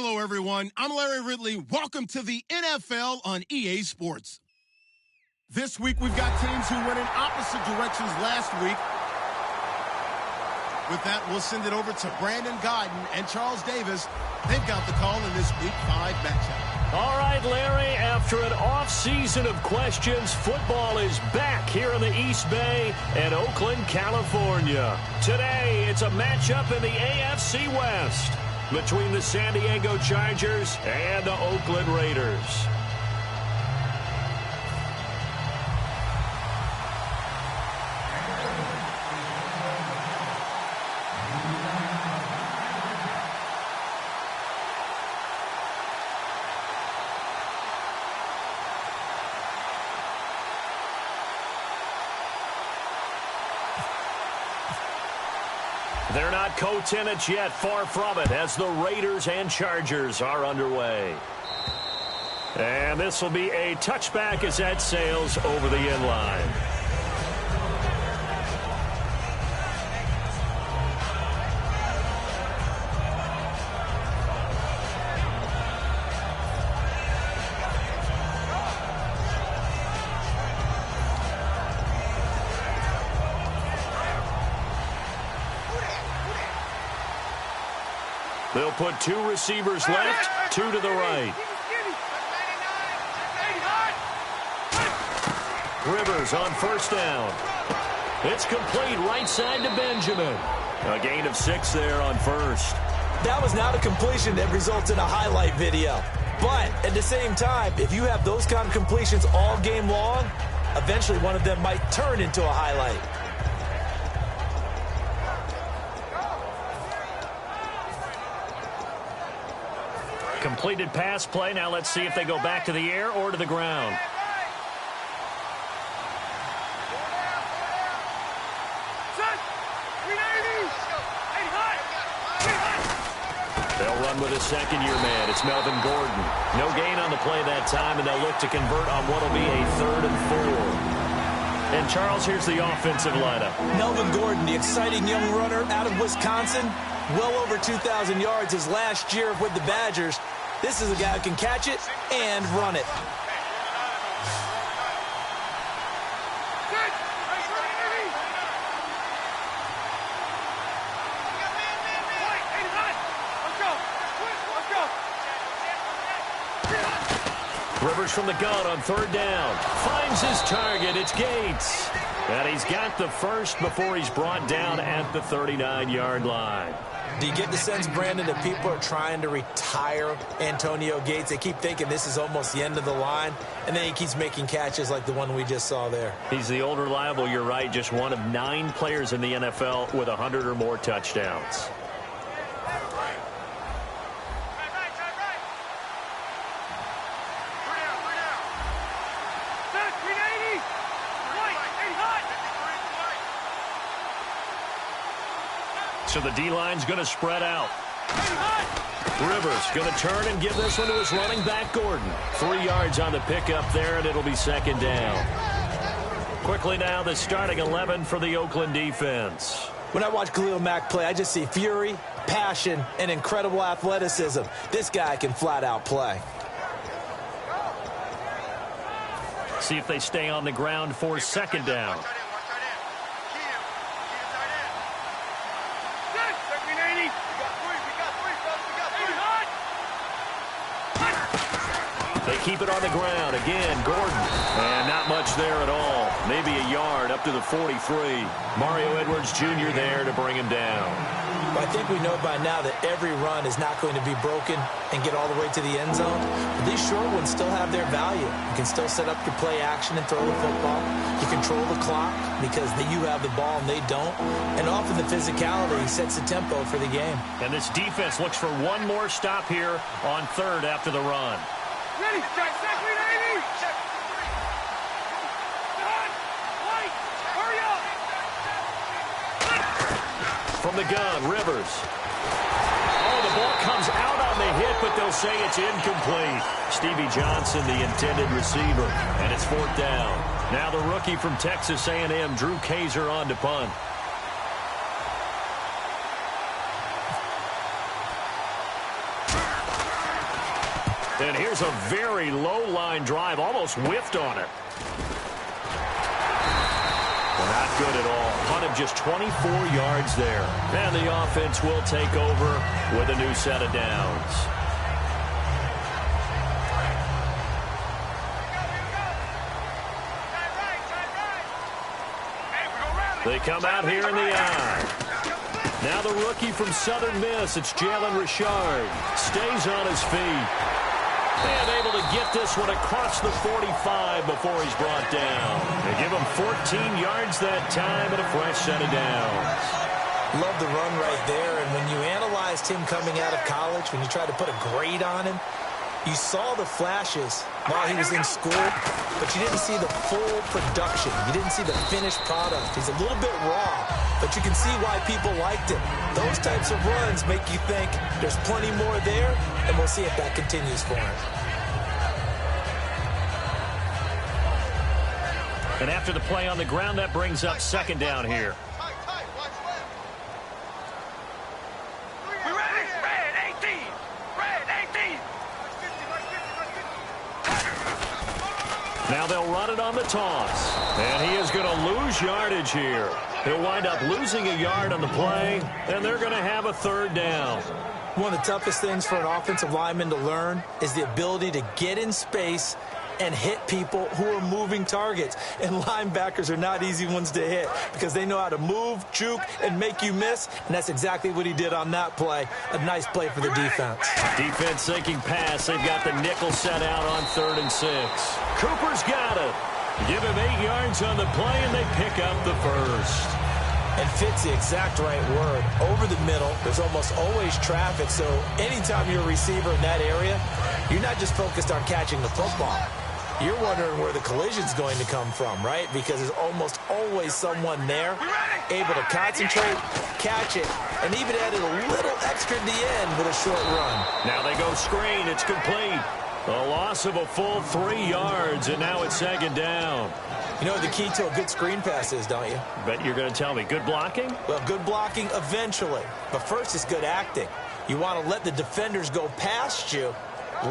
Hello, everyone. I'm Larry Ridley. Welcome to the NFL on EA Sports. This week, we've got teams who went in opposite directions last week. With that, we'll send it over to Brandon Godden and Charles Davis. They've got the call in this Week 5 matchup. All right, Larry, after an off-season of questions, football is back here in the East Bay and Oakland, California. Today, it's a matchup in the AFC West between the San Diego Chargers and the Oakland Raiders. They're not co-tenants yet, far from it, as the Raiders and Chargers are underway. And this will be a touchback as that sails over the end line. They'll put two receivers left, two to the right. Rivers on first down. It's complete right side to Benjamin. A gain of 6 there on first. That was not a completion that results in a highlight video. But at the same time, if you have those kind of completions all game long, eventually one of them might turn into a highlight. Completed pass play. Now let's see if they go back to the air or to the ground. They'll run with a second-year man. It's Melvin Gordon. No gain on the play that time, and they'll look to convert on what will be a 3rd and 4. And, Charles, here's the offensive lineup. Melvin Gordon, the exciting young runner out of Wisconsin. Well over 2,000 yards his last year with the Badgers. This is a guy who can catch it and run it. Rivers from the gun on 3rd down. Finds his target. It's Gates. And he's got the first before he's brought down at the 39-yard line. Do you get the sense, Brandon, that people are trying to retire Antonio Gates? They keep thinking this is almost the end of the line, and then he keeps making catches like the one we just saw there. He's the old reliable, you're right, just one of 9 players in the NFL with 100 or more touchdowns. So the D-line's going to spread out. Rivers going to turn and give this one to his running back, Gordon. 3 yards on the pickup there, and it'll be 2nd down. Quickly now, the starting 11 for the Oakland defense. When I watch Khalil Mack play, I just see fury, passion, and incredible athleticism. This guy can flat out play. See if they stay on the ground for 2nd down. They keep it on the ground. Again, Gordon. And not much there at all. Maybe a yard up to the 43. Mario Edwards Jr. there to bring him down. Well, I think we know by now that every run is not going to be broken and get all the way to the end zone. But these short ones still have their value. You can still set up your play action and throw the football. You control the clock because you have the ball and they don't. And often the physicality sets the tempo for the game. And this defense looks for one more stop here on 3rd after the run. Ready, check, 380! Hurry up! From the gun, Rivers. Oh, the ball comes out on the hit, but they'll say it's incomplete. Stevie Johnson, the intended receiver, and it's 4th down. Now the rookie from Texas A&M, Drew Kaiser, on to punt. And here's a very low-line drive, almost whiffed on it. Not good at all. Punt of just 24 yards there. And the offense will take over with a new set of downs. They come out here in the eye. Now the rookie from Southern Miss, it's Jalen Richard. Stays on his feet. And able to get this one across the 45 before he's brought down. They give him 14 yards that time and a fresh set of downs. Love the run right there. And when you analyzed him coming out of college, when you tried to put a grade on him, you saw the flashes while he was in school, but you didn't see the full production. You didn't see the finished product. He's a little bit raw, but you can see why people liked him. Those types of runs make you think there's plenty more there, and we'll see if that continues for him. And after the play on the ground, that brings up second down here. Now they'll run it on the toss. And he is going to lose yardage here. He'll wind up losing a yard on the play, and they're going to have a third down. One of the toughest things for an offensive lineman to learn is the ability to get in space and hit people who are moving targets. And linebackers are not easy ones to hit because they know how to move, juke, and make you miss. And that's exactly what he did on that play. A nice play for the defense. Defense sinking pass. They've got the nickel set out on 3rd and 6. Cooper's got it. Give him 8 yards on the play, and they pick up the first. And fits the exact right word. Over the middle, there's almost always traffic. So anytime you're a receiver in that area, you're not just focused on catching the football. You're wondering where the collision's going to come from, right? Because there's almost always someone there able to concentrate, catch it, and even added a little extra at the end with a short run. Now they go screen. It's complete. A loss of a full 3 yards, and now it's second down. You know what the key to a good screen pass is, don't you? Bet you're going to tell me. Good blocking? Well, good blocking eventually. But first is good acting. You want to let the defenders go past you,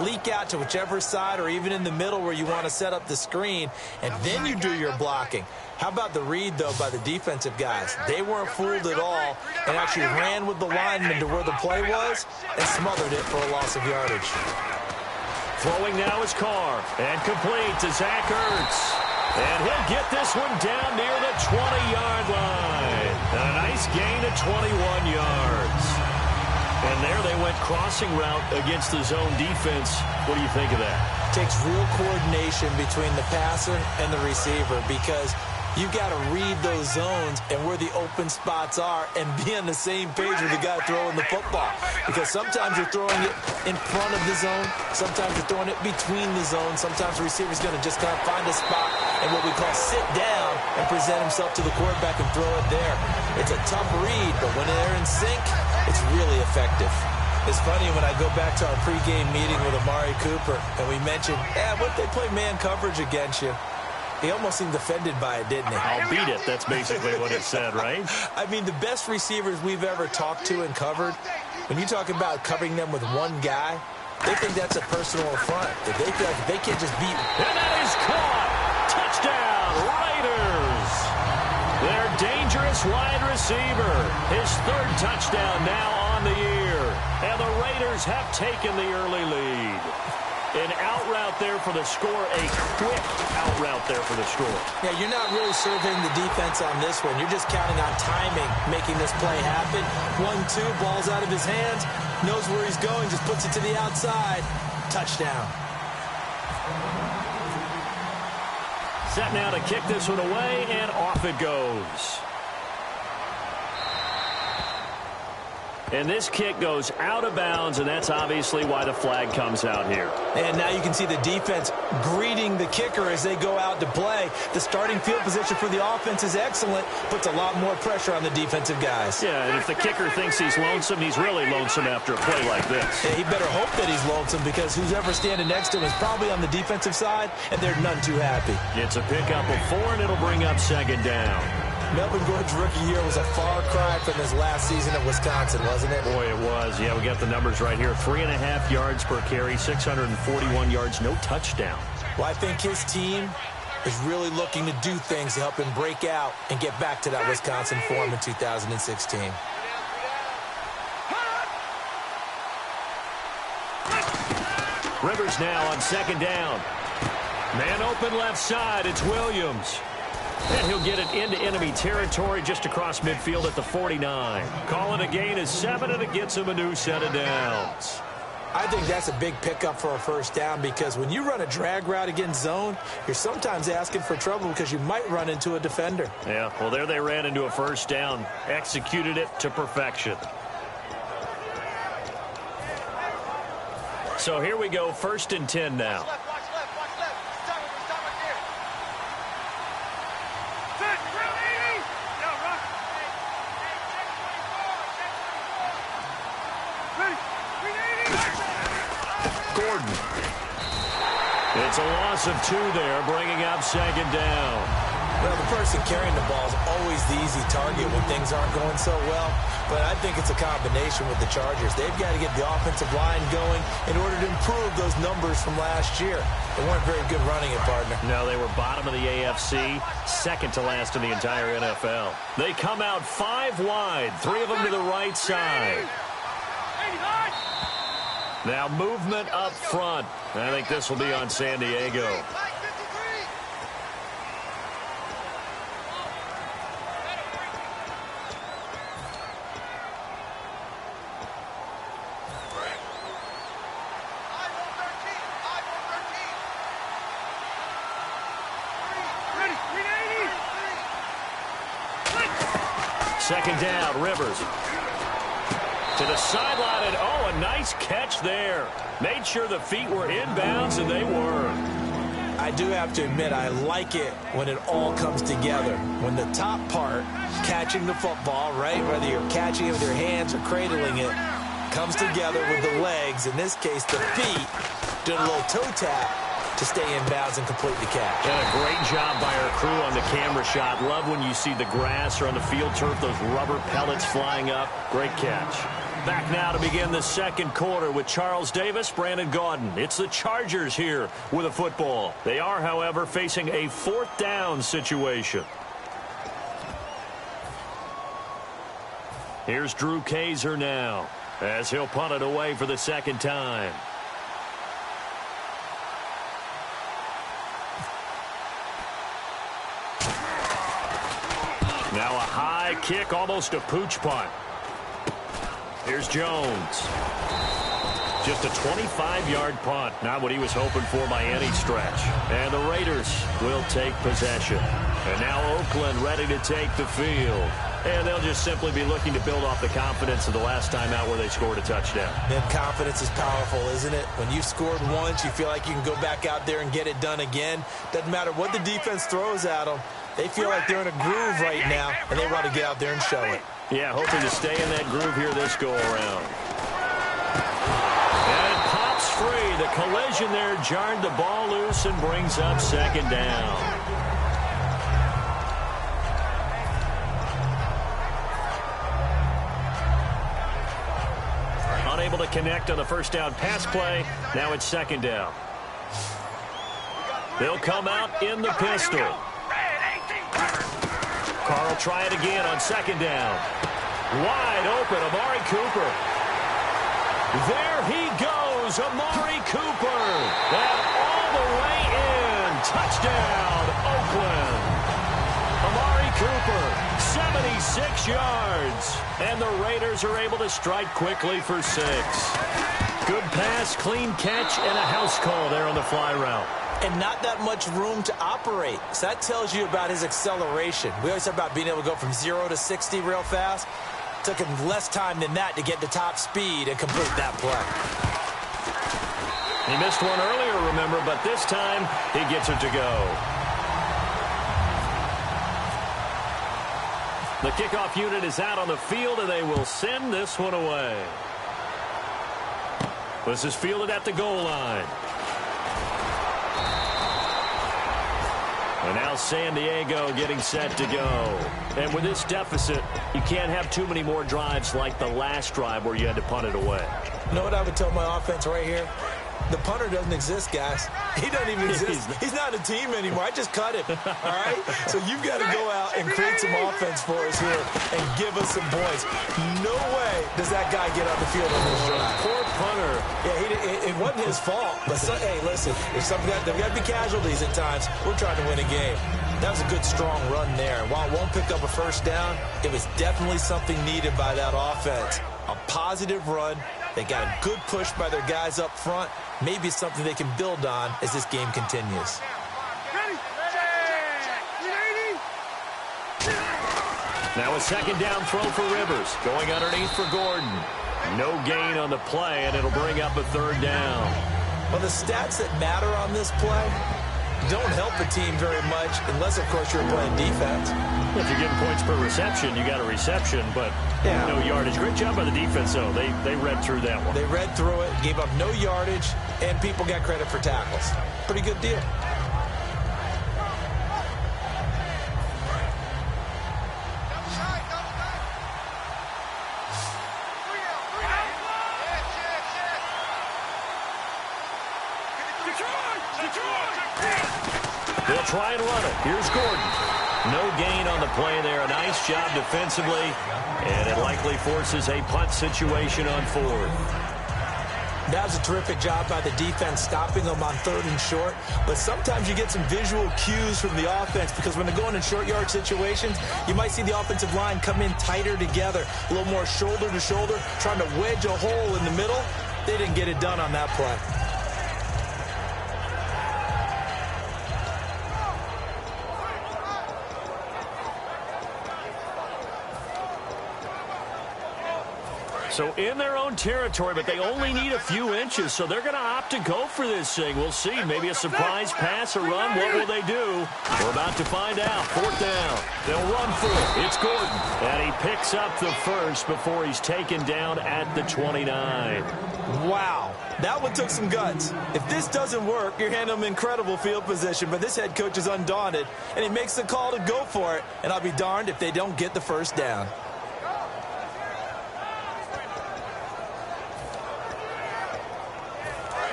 leak out to whichever side or even in the middle where you want to set up the screen, and then you do your blocking. How about the read, though, by the defensive guys? They weren't fooled at all and actually ran with the lineman to where the play was and smothered it for a loss of yardage. Throwing now is Carr, and complete to Zach Ertz. And he'll get this one down near the 20-yard line. A nice gain of 21 yards. And there they went crossing route against the zone defense. What do you think of that? Takes real coordination between the passer and the receiver because you've got to read those zones and where the open spots are and be on the same page with the guy throwing the football. Because sometimes you're throwing it in front of the zone. Sometimes you're throwing it between the zones. Sometimes the receiver's going to just kind of find a spot and what we call sit down and present himself to the quarterback and throw it there. It's a tough read, but when they're in sync, it's really effective. It's funny when I go back to our pregame meeting with Amari Cooper and we mentioned, what if they play man coverage against you? He almost seemed offended by it, didn't he? I'll beat it. That's basically what he said, right? I mean, the best receivers we've ever talked to and covered, when you talk about covering them with one guy, they think that's a personal affront. That they feel like they can't just beat. And that is caught. Touchdown, Raiders. Their dangerous wide receiver. His 3rd touchdown now on the year. And the Raiders have taken the early lead. An out route there for the score, a quick out route there for the score. Yeah, you're not really surveying the defense on this one. You're just counting on timing, making this play happen. 1-2, ball's out of his hands, knows where he's going, just puts it to the outside. Touchdown. Set now to kick this one away, and off it goes. And this kick goes out of bounds, and that's obviously why the flag comes out here. And now you can see the defense greeting the kicker as they go out to play. The starting field position for the offense is excellent, puts a lot more pressure on the defensive guys. Yeah, and if the kicker thinks he's lonesome, he's really lonesome after a play like this. Yeah, he better hope that he's lonesome because who's ever standing next to him is probably on the defensive side, and they're none too happy. It's a pickup of 4, and it'll bring up second down. Melvin Gordon's rookie year was a far cry from his last season at Wisconsin, wasn't it? Boy, it was. Yeah, we got the numbers right here. 3.5 yards per carry, 641 yards, no touchdown. Well, I think his team is really looking to do things to help him break out and get back to that Wisconsin form in 2016. Rivers now on second down. Man open left side. It's Williams. And he'll get it into enemy territory just across midfield at the 49. Calling a gain of 7, and it gets him a new set of downs. I think that's a big pickup for a first down because when you run a drag route against zone, you're sometimes asking for trouble because you might run into a defender. Yeah, well, there they ran into a first down. Executed it to perfection. So here we go, 1st and 10 now. Gordon. It's a loss of 2 there, bringing up second down. Well, the person carrying the ball is always the easy target when things aren't going so well. But I think it's a combination with the Chargers. They've got to get the offensive line going in order to improve those numbers from last year. They weren't very good running it, partner. No, they were bottom of the AFC, second to last in the entire NFL. They come out 5 wide, 3 of them to the right side. Now movement up front. I think this will be on San Diego. Second down, Rivers. To the sideline, and oh, a nice catch there. Made sure the feet were inbounds, and they were. I do have to admit, I like it when it all comes together. When the top part, catching the football, right, whether you're catching it with your hands or cradling it, comes together with the legs, in this case the feet, doing a little toe tap to stay in bounds and complete the catch. And a great job by our crew on the camera shot. Love when you see the grass or on the field turf, those rubber pellets flying up. Great catch. Back now to begin the second quarter with Charles Davis, Brandon Gaudin. It's the Chargers here with a football. They are, however, facing a 4th down situation. Here's Drew Kaiser now as he'll punt it away for the second time. Now a high kick, almost a pooch punt. Here's Jones. Just a 25-yard punt. Not what he was hoping for by any stretch. And the Raiders will take possession. And now Oakland ready to take the field. And they'll just simply be looking to build off the confidence of the last time out where they scored a touchdown. And confidence is powerful, isn't it? When you've scored once, you feel like you can go back out there and get it done again. Doesn't matter what the defense throws at them. They feel like they're in a groove right now, and they want to get out there and show it. Yeah, hoping to stay in that groove here this go-around. And it pops free. The collision there jarred the ball loose and brings up second down. Unable to connect on the first down pass play. Now it's second down. They'll come out in the pistol. Carl try it again on second down. Wide open, Amari Cooper. There he goes, Amari Cooper. And all the way in. Touchdown, Oakland. Amari Cooper, 76 yards. And the Raiders are able to strike quickly for 6. Good pass, clean catch, and a house call there on the fly route. And not that much room to operate. So that tells you about his acceleration. We always talk about being able to go from 0 to 60 real fast. It took him less time than that to get to top speed and complete that play. He missed one earlier, remember, but this time he gets it to go. The kickoff unit is out on the field, and they will send this one away. This is fielded at the goal line. And now San Diego getting set to go. And with this deficit, you can't have too many more drives like the last drive where you had to punt it away. You know what I would tell my offense right here? The punter doesn't exist, guys. He doesn't even exist. He's not a team anymore. I just cut him, all right? So you've got to go out and create some offense for us here and give us some points. No way does that guy get on the field on this drive. Poor punter. Yeah, it wasn't his fault. But, hey, listen, there's got to be casualties at times. We're trying to win a game. That was a good, strong run there. And while it won't pick up a first down, it was definitely something needed by that offense. A positive run. They got a good push by their guys up front. Maybe it's something they can build on as this game continues. Now a second down throw for Rivers. Going underneath for Gordon. No gain on the play, and it'll bring up a third down. Well, the stats that matter on this play don't help a team very much unless, of course, you're playing defense. If you're getting points per reception, you got a reception, but no yardage. Great job by the defense, though. They read through that one. They read through it, gave up no yardage, and people got credit for tackles. Pretty good deal. They'll try and run it. Here's Gordon. No gain on the play there. A nice job defensively, and it likely forces a punt situation on fourth. That was a terrific job by the defense stopping them on third and short. But sometimes you get some visual cues from the offense because when they're going in short yard situations, you might see the offensive line come in tighter together, a little more shoulder to shoulder, trying to wedge a hole in the middle. They didn't get it done on that play. So in their own territory, but they only need a few inches, so they're going to opt to go for this thing. We'll see. Maybe a surprise pass or run. What will they do? We're about to find out. Fourth down. They'll run for it. It's Gordon. And he picks up the first before he's taken down at the 29. Wow. That one took some guts. If this doesn't work, you're handing them incredible field position, but this head coach is undaunted, and he makes the call to go for it, and I'll be darned if they don't get the first down.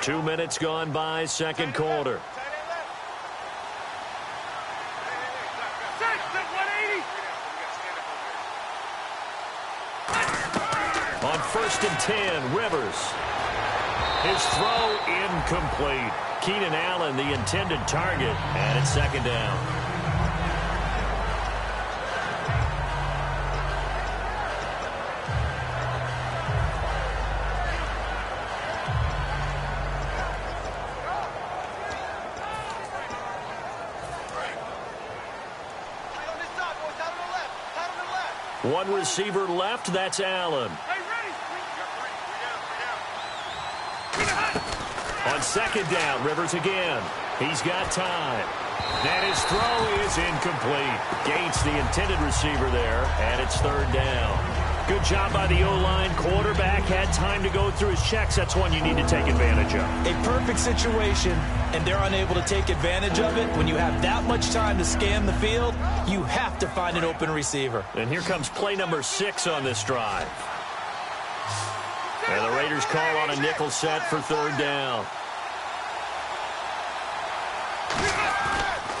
Two minutes gone by, second quarter. On 1st and 10, Rivers. His throw incomplete. Keenan Allen, the intended target, and it's second down. One receiver left, that's Allen. On second down, Rivers again. He's got time. And his throw is incomplete. Gates, the intended receiver there, and it's third down. Good job by the O-line. Quarterback had time to go through his checks. That's one you need to take advantage of. A perfect situation, and they're unable to take advantage of it. When you have that much time to scan the field, you have to find an open receiver. And here comes play number 6 on this drive. And the Raiders call on a nickel set for third down.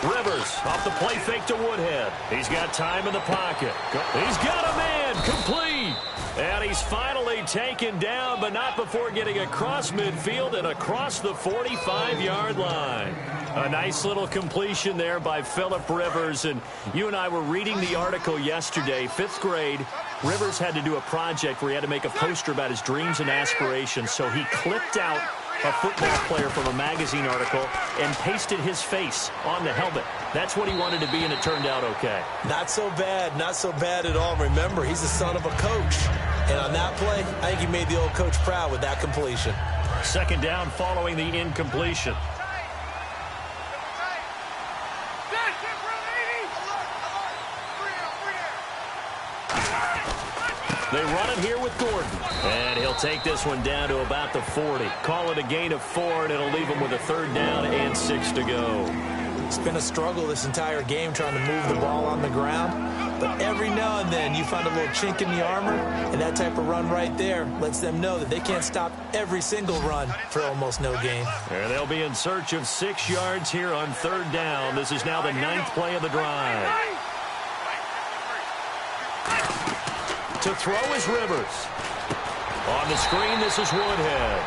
Rivers off the play fake to Woodhead. He's got time in the pocket. He's got a man. Complete. And he's finally taken down, but not before getting across midfield and across the 45-yard line. A nice little completion there by Phillip Rivers. And you and I were reading the article yesterday, 5th grade. Rivers had to do a project where he had to make a poster about his dreams and aspirations. So he clipped out a football player from a magazine article and pasted his face on the helmet. That's what he wanted to be, and it turned out okay. Not so bad. Not so bad at all. Remember, he's the son of a coach. And on that play, I think he made the old coach proud with that completion. Second down following the incompletion. They run it here with Gordon. And he'll take this one down to about the 40. Call it a gain of 4, and it'll leave him with a third down and 6 to go. It's been a struggle this entire game trying to move the ball on the ground. But every now and then you find a little chink in the armor, and that type of run right there lets them know that they can't stop every single run for almost no gain. And they'll be in search of 6 yards here on 3rd down. This is now the 9th play of the drive. To throw is Rivers. On the screen, this is Woodhead.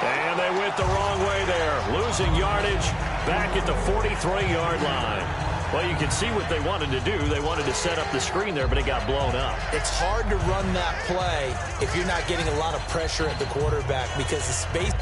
And they went the wrong way there, losing yardage back at the 43-yard line. Well, you can see what they wanted to do. They wanted to set up the screen there, but it got blown up. It's hard to run that play if you're not getting a lot of pressure at the quarterback because the space...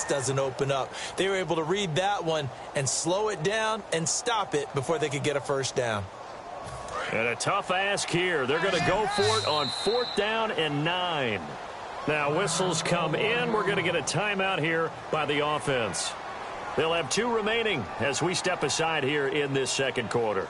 doesn't open up. They were able to read that one and slow it down and stop it before they could get a first down. And a tough ask here. They're going to go for it on 4th down and 9. Now whistles come in. We're going to get a timeout here by the offense. They'll have 2 remaining as we step aside here in this 2nd quarter.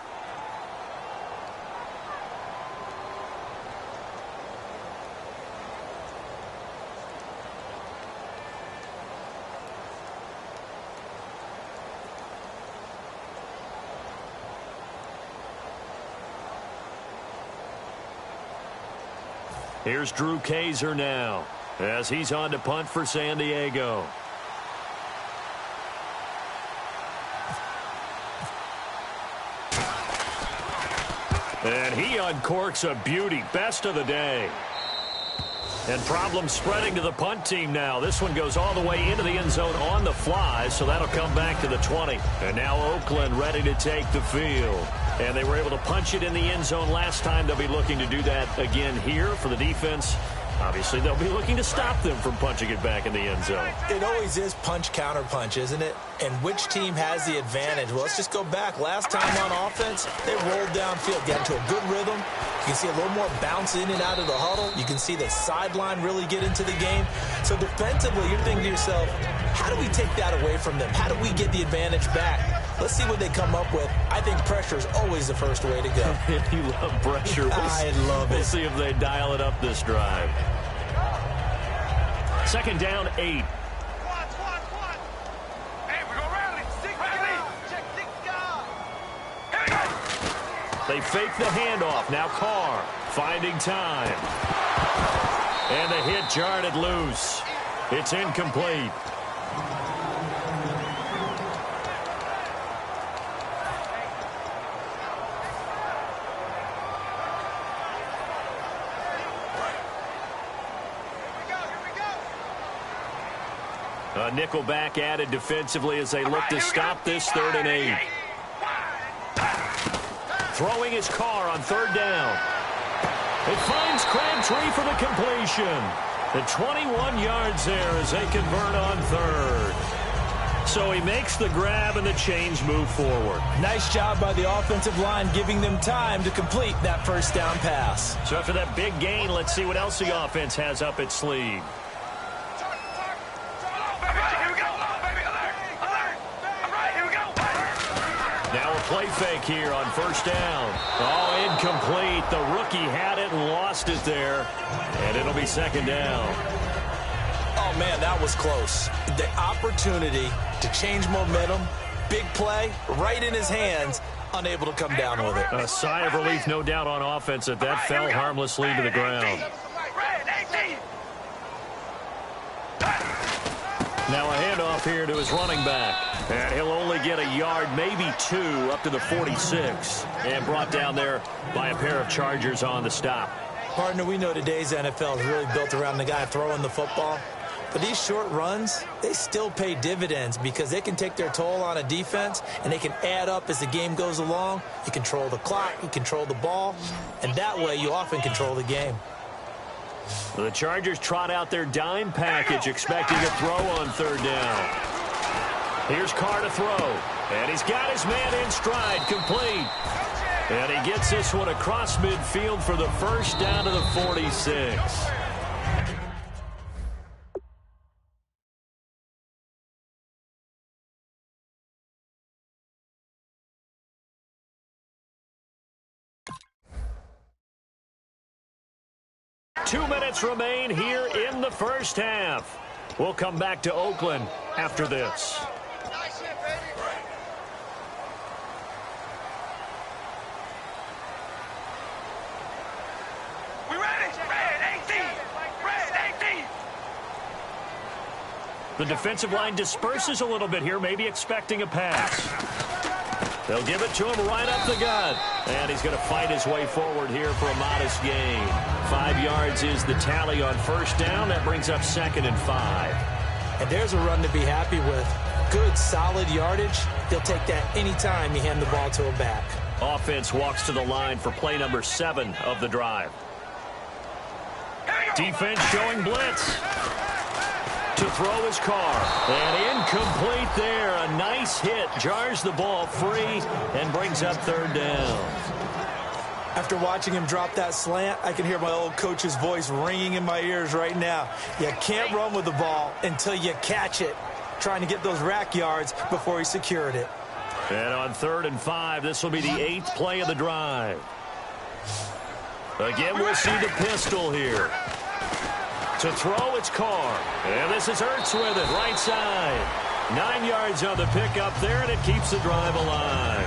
Here's Drew Kaiser now as he's on to punt for San Diego. And he uncorks a beauty. Best of the day. And problems spreading to the punt team now. This one goes all the way into the end zone on the fly, so that'll come back to the 20. And now Oakland ready to take the field. And they were able to punch it in the end zone last time. They'll be looking to do that again here for the defense. Obviously, they'll be looking to stop them from punching it back in the end zone. It always is punch, counter punch, isn't it? And which team has the advantage? Well, let's just go back. Last time on offense, they rolled downfield, got into a good rhythm. You can see a little more bounce in and out of the huddle. You can see the sideline really get into the game. So defensively, you're thinking to yourself, how do we take that away from them? How do we get the advantage back? Let's see what they come up with. I think pressure is always the first way to go. You love pressure. I love it. We'll see if they dial it up this drive. 2nd down, 8. Hey, we go rally. Check 6 guard. Here we go. They fake the handoff. Now Carr finding time. And the hit jarred it loose. It's incomplete. A nickelback added defensively as they look to stop this 3rd and 8. Throwing his Carr on 3rd down. It finds Crabtree for the completion. The 21 yards there as they convert on 3rd. So he makes the grab and the chains move forward. Nice job by the offensive line giving them time to complete that first down pass. So after that big gain, let's see what else the offense has up its sleeve. Now a play fake here on 1st down. Oh, incomplete. The rookie had it and lost it there. And it'll be 2nd down. Oh, man, that was close. The opportunity to change momentum, big play, right in his hands, unable to come down with it. A sigh of relief, no doubt, on offense that fell harmlessly to the ground. Now a handoff here to his running back. And he'll only get a yard, maybe 2, up to the 46. And brought down there by a pair of Chargers on the stop. Partner, we know today's NFL is really built around the guy throwing the football. But these short runs, they still pay dividends because they can take their toll on a defense, and they can add up as the game goes along. You control the clock, you control the ball, and that way you often control the game. The Chargers trot out their dime package, expecting a throw on third down. Here's Carr to throw, and he's got his man in stride, complete. And he gets this one across midfield for the first down to the 46. Two minutes remain here in the first half. We'll come back to Oakland after this. We ready? Red 18! Red 18! The defensive line disperses a little bit here, maybe expecting a pass. They'll give it to him right up the gut. And he's going to fight his way forward here for a modest gain. 5 yards is the tally on first down. That brings up 2nd and 5. And there's a run to be happy with. Good, solid yardage. He'll take that anytime you hand the ball to him back. Offense walks to the line for play number 7 of the drive. Defense showing blitz. To throw his Carr. And incomplete there. A nice hit. Jars the ball free and brings up third down. After watching him drop that slant, I can hear my old coach's voice ringing in my ears right now. You can't run with the ball until you catch it. Trying to get those rack yards before he secured it. And on 3rd and 5, this will be the 8th play of the drive. Again, we'll see the pistol here. To throw, it's Carr. And this is Ertz with it, right side. 9 yards on the pickup there, and it keeps the drive alive.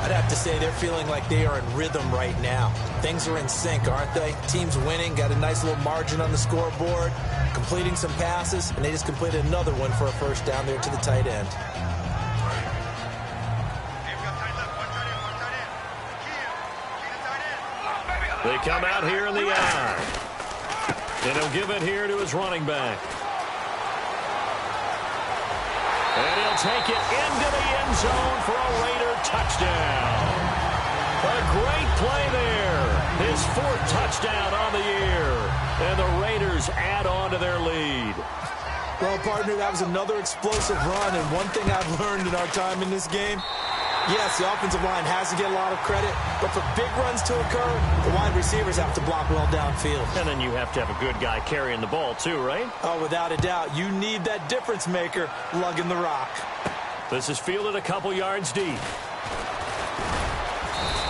I'd have to say they're feeling like they are in rhythm right now. Things are in sync, aren't they? Team's winning, got a nice little margin on the scoreboard, completing some passes, and they just completed another one for a first down there to the tight end. They come out here in the eye. And he'll give it here to his running back. And he'll take it into the end zone for a Raider touchdown. A great play there. His 4th touchdown on the year. And the Raiders add on to their lead. Well, partner, that was another explosive run. And one thing I've learned in our time in this game, yes, the offensive line has to get a lot of credit, but for big runs to occur, the wide receivers have to block well downfield. And then you have to have a good guy carrying the ball too, right? Oh, without a doubt. You need that difference maker lugging the rock. This is fielded a couple yards deep.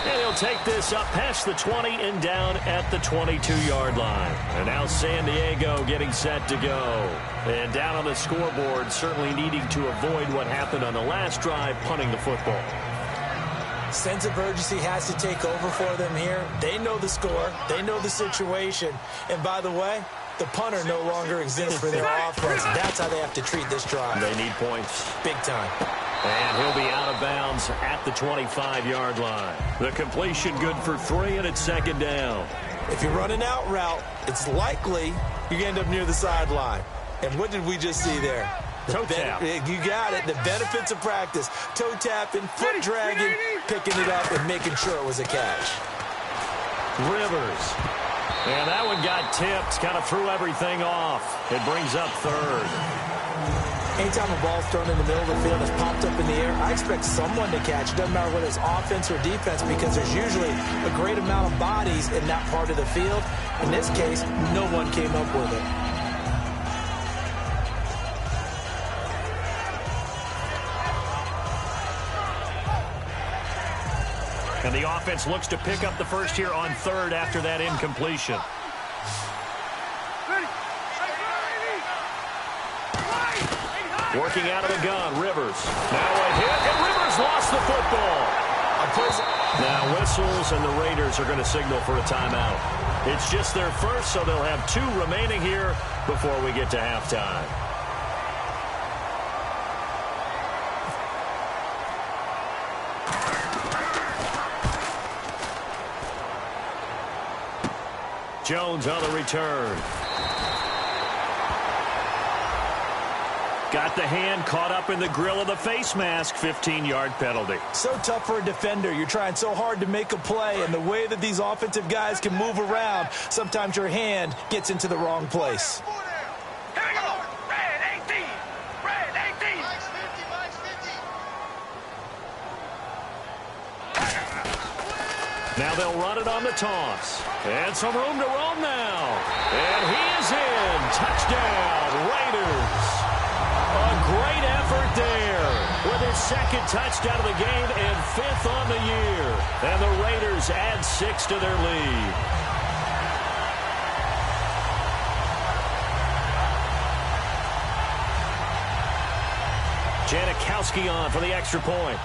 And he'll take this up past the 20 and down at the 22-yard line. And now San Diego getting set to go. And down on the scoreboard, certainly needing to avoid what happened on the last drive, punting the football. Sense of urgency has to take over for them here. They know the score. They know the situation. And by the way, the punter no longer exists for their offense. That's how they have to treat this drive. They need points. Big time. And he'll be out of bounds at the 25-yard line. The completion good for 3, and it's 2nd down. If you run an out route, it's likely you end up near the sideline. And what did we just see there? Toe tap. You got it. The benefits of practice. Toe tapping, foot dragging, picking it up, and making sure it was a catch. Rivers. And that one got tipped, kind of threw everything off. It brings up 3rd. Anytime a ball's thrown in the middle of the field that's popped up in the air, I expect someone to catch. It doesn't matter whether it's offense or defense, because there's usually a great amount of bodies in that part of the field. In this case, no one came up with it. And the offense looks to pick up the first here on 3rd after that incompletion. Working out of the gun, Rivers. Now a hit, and Rivers lost the football. Now whistles, and the Raiders are going to signal for a timeout. It's just their first, so they'll have 2 remaining here before we get to halftime. Jones on the return. Got the hand caught up in the grill of the face mask. 15-yard penalty. So tough for a defender. You're trying so hard to make a play, and the way that these offensive guys can move around, sometimes your hand gets into the wrong place. Here we go. Red 18. Red 18. Mike's 50, Mike's 50. Now they'll run it on the toss. And some room to roam now. And he is in. Touchdown, Raiders. A great effort there with his second touchdown of the game and 5th on the year. And the Raiders add 6 to their lead. Janikowski on for the extra point.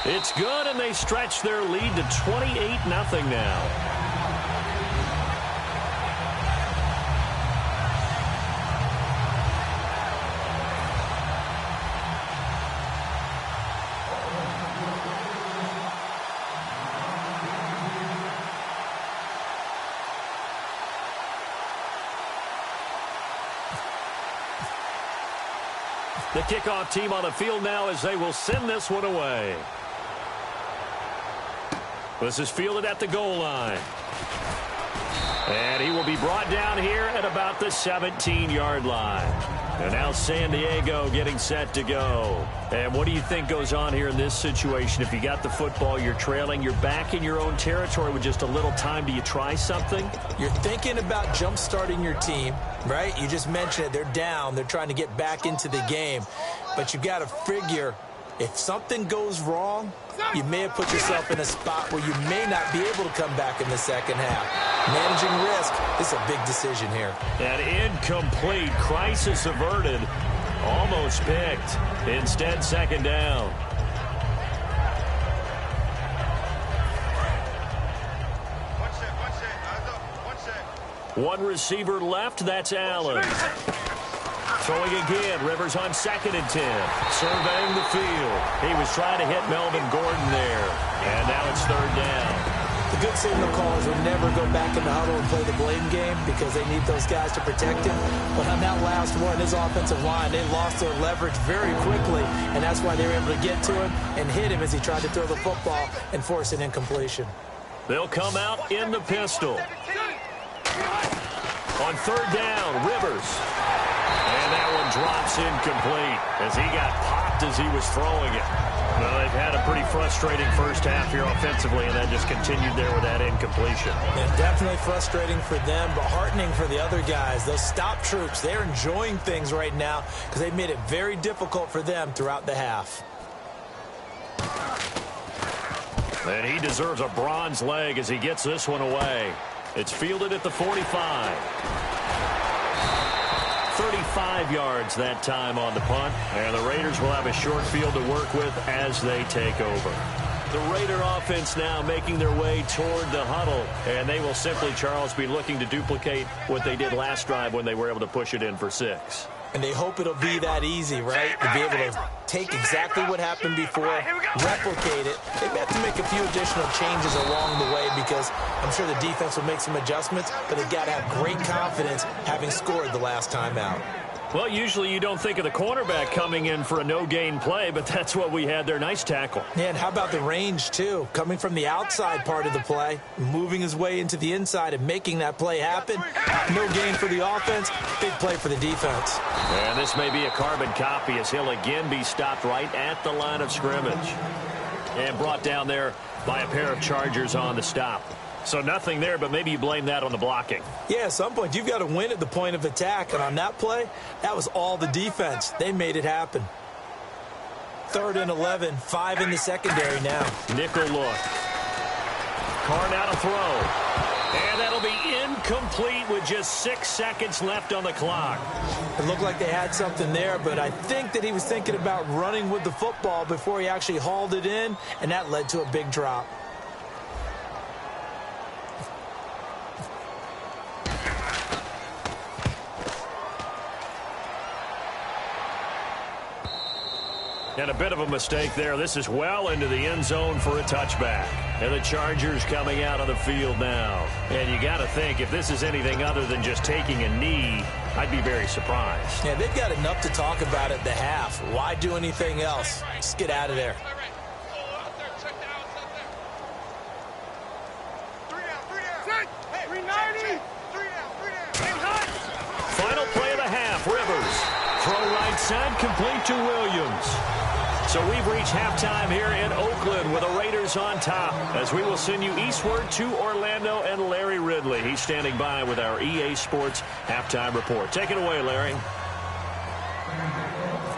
It's good, and they stretch their lead to 28-0 now. The kickoff team on the field now as they will send this one away. This is fielded at the goal line. And he will be brought down here at about the 17-yard line. And now San Diego getting set to go. And what do you think goes on here in this situation? If you got the football, you're trailing, you're back in your own territory with just a little time. Do you try something? You're thinking about jump-starting your team, right? You just mentioned it. They're down. They're trying to get back into the game. But you got to figure, if something goes wrong, you may have put yourself in a spot where you may not be able to come back in the second half. Managing risk is a big decision here. An incomplete, crisis averted, almost picked. Instead, second down. One receiver left, that's Allen. Throwing again, Rivers on 2nd and 10. Surveying the field. He was trying to hit Melvin Gordon there. And now it's 3rd down. The good signal callers would never go back in the huddle and play the blame game because they need those guys to protect him. But on that last one, his offensive line, they lost their leverage very quickly, and that's why they were able to get to him and hit him as he tried to throw the football and force an incompletion. They'll come out in the pistol. On 3rd down, Rivers. And that one drops incomplete as he got popped as he was throwing it. Well, they've had a pretty frustrating first half here offensively, and that just continued there with that incompletion. Yeah, definitely frustrating for them, but heartening for the other guys. Those stop troops, they're enjoying things right now because they've made it very difficult for them throughout the half. And he deserves a bronze leg as he gets this one away. It's fielded at the 45. 35 yards that time on the punt, and the Raiders will have a short field to work with as they take over. The Raider offense now making their way toward the huddle, and they will simply, Charles, be looking to duplicate what they did last drive when they were able to push it in for 6. And they hope it'll be that easy, right? To be able to take exactly what happened before, replicate it. They may have to make a few additional changes along the way because I'm sure the defense will make some adjustments, but they've got to have great confidence having scored the last time out. Well, usually you don't think of the cornerback coming in for a no-gain play, but that's what we had there. Nice tackle. Yeah, and how about the range, too? Coming from the outside part of the play, moving his way into the inside and making that play happen. No gain for the offense, big play for the defense. And this may be a carbon copy as he'll again be stopped right at the line of scrimmage. And brought down there by a pair of Chargers on the stop. So nothing there, but maybe you blame that on the blocking. Yeah, at some point you've got to win at the point of attack. And on that play, that was all the defense. They made it happen. 3rd and 11, 5 in the secondary now. Nickel look. Carr now to throw. And that'll be incomplete with just 6 seconds left on the clock. It looked like they had something there, but I think that he was thinking about running with the football before he actually hauled it in, and that led to a big drop. And a bit of a mistake there. This is well into the end zone for a touchback. And the Chargers coming out on the field now. And you got to think, if this is anything other than just taking a knee, I'd be very surprised. Yeah, they've got enough to talk about at the half. Why do anything else? Just get out of there. Final play of the half, Rivers. Throw right side, complete to Williams. So we've reached halftime here in Oakland with the Raiders on top, as we will send you eastward to Orlando and Larry Ridley. He's standing by with our EA Sports halftime report. Take it away, Larry.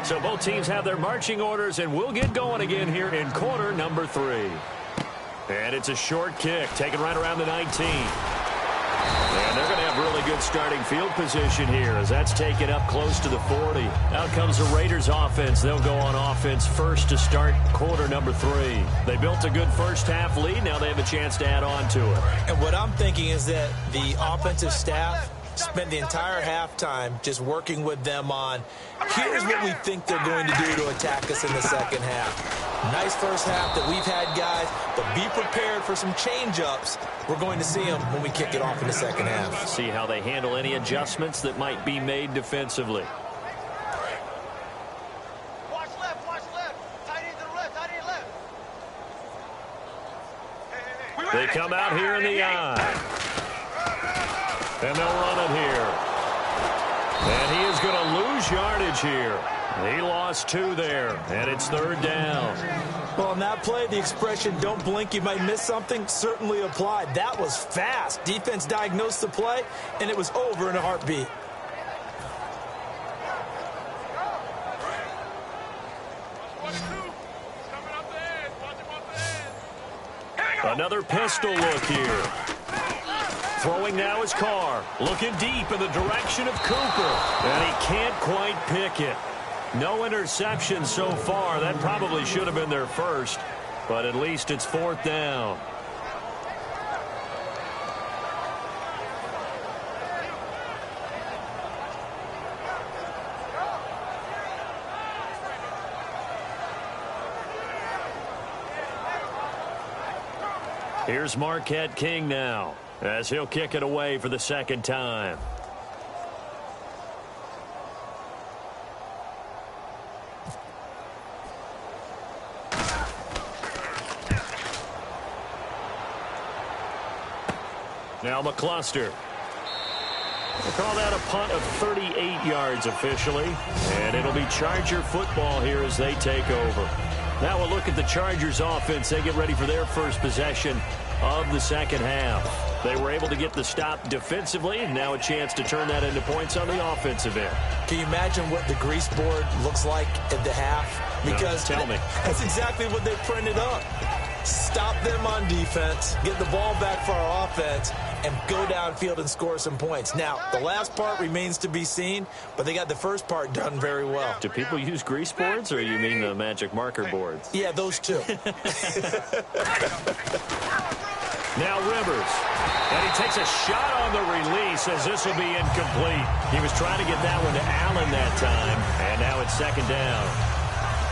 So both teams have their marching orders, and we'll get going again here in quarter number 3. And it's a short kick, taken right around the 19. And they're going to have really good starting field position here as that's taken up close to the 40. Out comes the Raiders offense. They'll go on offense first to start quarter number 3. They built a good first half lead. Now they have a chance to add on to it. And what I'm thinking is that the offensive staff spent the entire halftime just working with them on, here's what we think they're going to do to attack us in the second half. Nice first half that we've had, guys, but be prepared for some change-ups. We're going to see them when we kick it off in the second half. See how they handle any adjustments that might be made defensively. Watch left, watch left. Tight end to the left, tight end left. They come out here in the eye. And they'll run it here. And he is going to lose yardage here. He lost 2 there, and it's third down. Well, on that play, the expression, don't blink, you might miss something, certainly applied. That was fast. Defense diagnosed the play, and it was over in a heartbeat. Another pistol look here. Throwing now is Carr. Looking deep in the direction of Cooper. And he can't quite pick it. No interception so far. That probably should have been their first. But at least it's fourth down. Here's Marquette King now, as he'll kick it away for the second time. Now McCluster. We'll call that a punt of 38 yards officially, and it'll be Charger football here as they take over. Now we'll look at the Chargers offense. They get ready for their first possession of the second half. They were able to get the stop defensively, and now a chance to turn that into points on the offensive end. Can you imagine what the grease board looks like at the half? Because no, tell me. That's exactly what they printed up. Stop them on defense, get the ball back for our offense, and go downfield and score some points. Now, the last part remains to be seen, but they got the first part done very well. Do people use grease boards, or you mean the magic marker boards? Yeah, those two. Now Rivers. And he takes a shot on the release as this will be incomplete. He was trying to get that one to Allen that time, and now it's second down.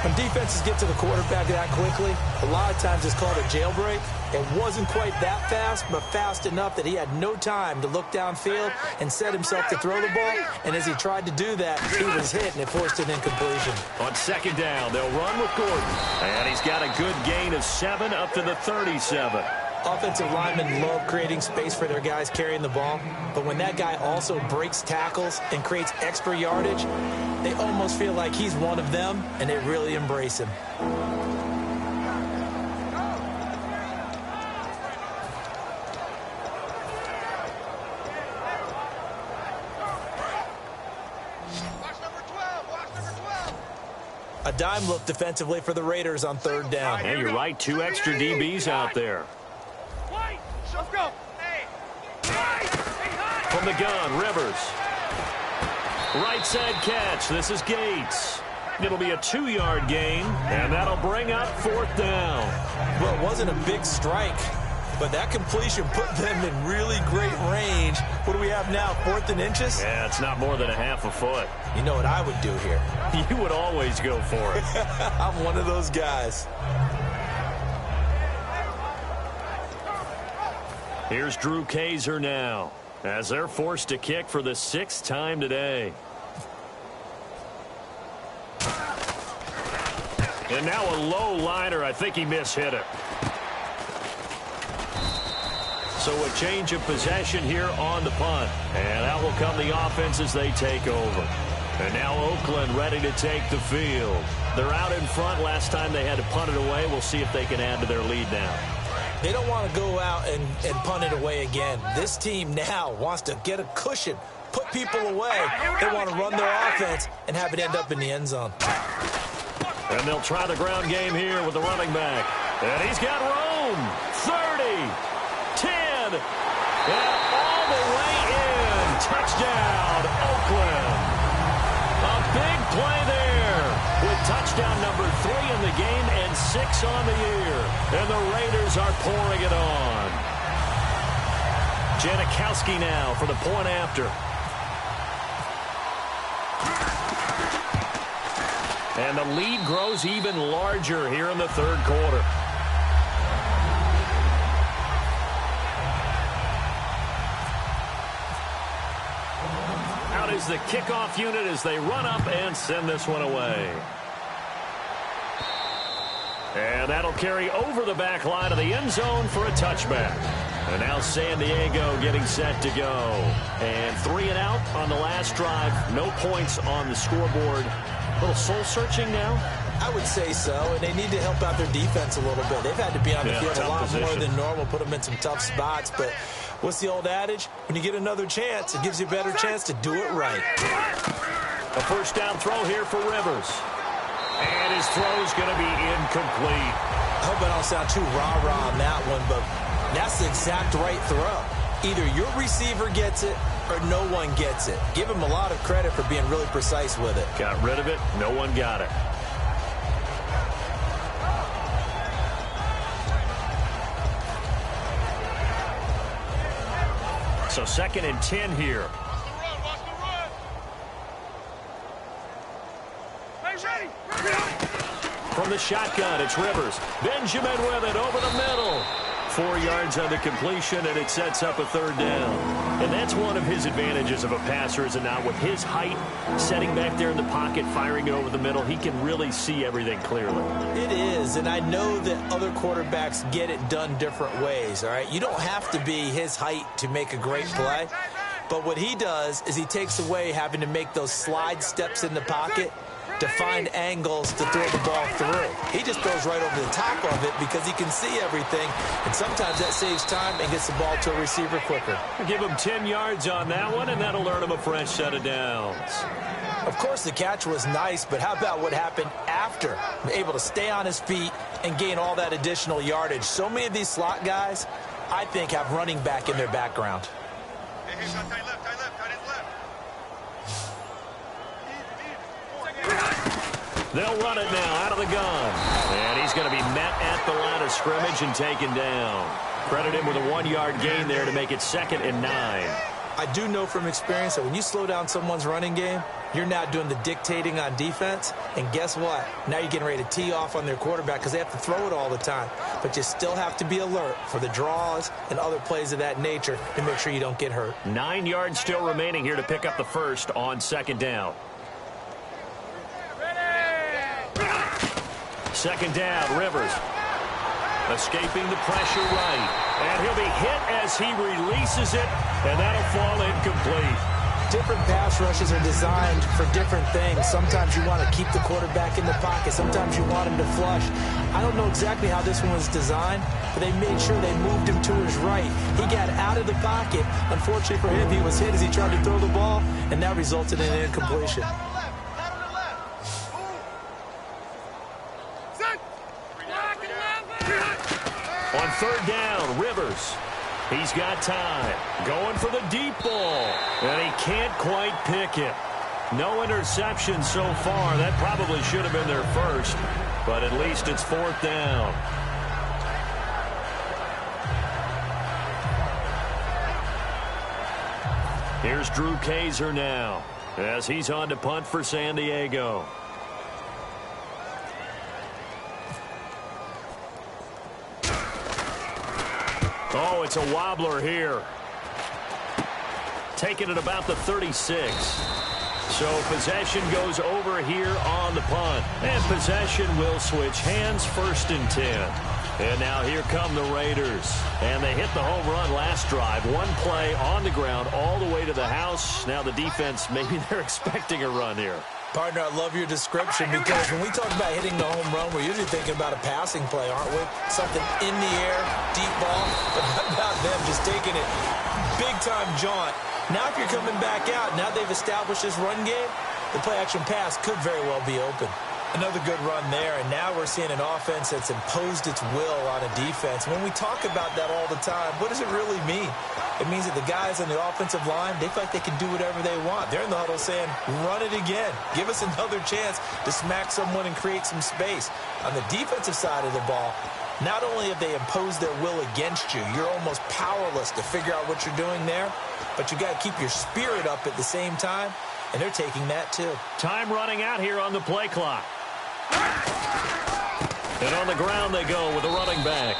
When defenses get to the quarterback that quickly, a lot of times it's called a jailbreak. It wasn't quite that fast, but fast enough that he had no time to look downfield and set himself to throw the ball. And as he tried to do that, he was hit, and it forced an incompletion. On second down, they'll run with Gordon. And he's got a good gain of 7 up to the 37. Offensive linemen love creating space for their guys carrying the ball, but when that guy also breaks tackles and creates extra yardage, they almost feel like he's one of them, and they really embrace him. A dime look defensively for the Raiders on third down. Yeah, you're right. 2 extra DBs out there. Let's go. From the gun, Rivers. Right side catch. This is Gates. It'll be a 2-yard gain, and that'll bring up fourth down. Well, it wasn't a big strike But that completion put them in really great range. What do we have now, 4th and inches? Yeah, it's not more than a half a foot. You know what I would do here? You would always go for it. I'm one of those guys. Here's Drew Kaiser now, as they're forced to kick for the 6th time today. And now a low liner. I think he mishit it. So a change of possession here on the punt. And out will come the offense as they take over. And now Oakland ready to take the field. They're out in front. Last time they had to punt it away. We'll see if they can add to their lead now. They don't want to go out and punt it away again. This team now wants to get a cushion, put people away. They want to run their offense and have it end up in the end zone. And they'll try the ground game here with the running back. And he's got room. 30, 10, and all the way in. Touchdown, Oakland. A big play there with touchdown number 3 in the game and 6 on the year. And the Raiders are pouring it on. Janikowski now for the point after. And the lead grows even larger here in the 3rd quarter. Out is the kickoff unit as they run up and send this one away. And that'll carry over the back line of the end zone for a touchback. And now San Diego getting set to go. And 3 and out on the last drive. No points on the scoreboard. A little soul-searching now? I would say so, and they need to help out their defense a little bit. They've had to be on the field a lot more than normal, put them in some tough spots. But what's the old adage? When you get another chance, it gives you a better chance to do it right. A first down throw here for Rivers. And his throw's going to be incomplete. I hope I don't sound too rah-rah on that one, but that's the exact right throw. Either your receiver gets it or no one gets it. Give him a lot of credit for being really precise with it. Got rid of it. No one got it. So 2nd and 10 here. From the shotgun, it's Rivers. Benjamin with it over the middle. 4 yards on the completion, and it sets up a 3rd down. And that's one of his advantages of a passer, is it not? With his height, setting back there in the pocket, firing it over the middle, he can really see everything clearly. It is, and I know that other quarterbacks get it done different ways, all right? You don't have to be his height to make a great play. But what he does is he takes away having to make those slide steps in the pocket to find angles to throw the ball through. He just throws right over the top of it because he can see everything, and sometimes that saves time and gets the ball to a receiver quicker. Give him 10 yards on that one, and that'll earn him a fresh set of downs. Of course, the catch was nice, but how about what happened after? Able to stay on his feet and gain all that additional yardage. So many of these slot guys, I think, have running back in their background. Hey, tight left, tight left, tight end left. They'll run it now out of the gun. And he's going to be met at the line of scrimmage and taken down. Credit him with a 1-yard gain there to make it 2nd and 9. I do know from experience that when you slow down someone's running game, you're now doing the dictating on defense. And guess what? Now you're getting ready to tee off on their quarterback because they have to throw it all the time. But you still have to be alert for the draws and other plays of that nature to make sure you don't get hurt. 9 yards still remaining here to pick up the first on 2nd down. 2nd down, Rivers. Escaping the pressure right. And he'll be hit as he releases it, and that'll fall incomplete. Different pass rushes are designed for different things. Sometimes you want to keep the quarterback in the pocket. Sometimes you want him to flush. I don't know exactly how this one was designed, but they made sure they moved him to his right. He got out of the pocket. Unfortunately for him, he was hit as he tried to throw the ball, and that resulted in an incompletion. On 3rd down, Rivers. He's got time. Going for the deep ball. And he can't quite pick it. No interception so far. That probably should have been their first. But at least it's 4th down. Here's Drew Kaiser now as he's on to punt for San Diego. Oh, it's a wobbler here. Taking it about the 36. So possession goes over here on the punt. And possession will switch hands, 1st and 10. And now here come the Raiders. And they hit the home run last drive. One play on the ground all the way to the house. Now the defense, maybe they're expecting a run here. Partner, I love your description because when we talk about hitting the home run, we're usually thinking about a passing play, aren't we? Something in the air, deep ball. But how about them just taking it big-time jaunt? Now if you're coming back out, now they've established this run game, the play-action pass could very well be open. Another good run there, and now we're seeing an offense that's imposed its will on a defense. When we talk about that all the time, what does it really mean? It means that the guys on the offensive line, they feel like they can do whatever they want. They're in the huddle saying, run it again. Give us another chance to smack someone and create some space. On the defensive side of the ball, not only have they imposed their will against you, you're almost powerless to figure out what you're doing there, but you got to keep your spirit up at the same time, and they're taking that too. Time running out here on the play clock. And on the ground they go with the running back.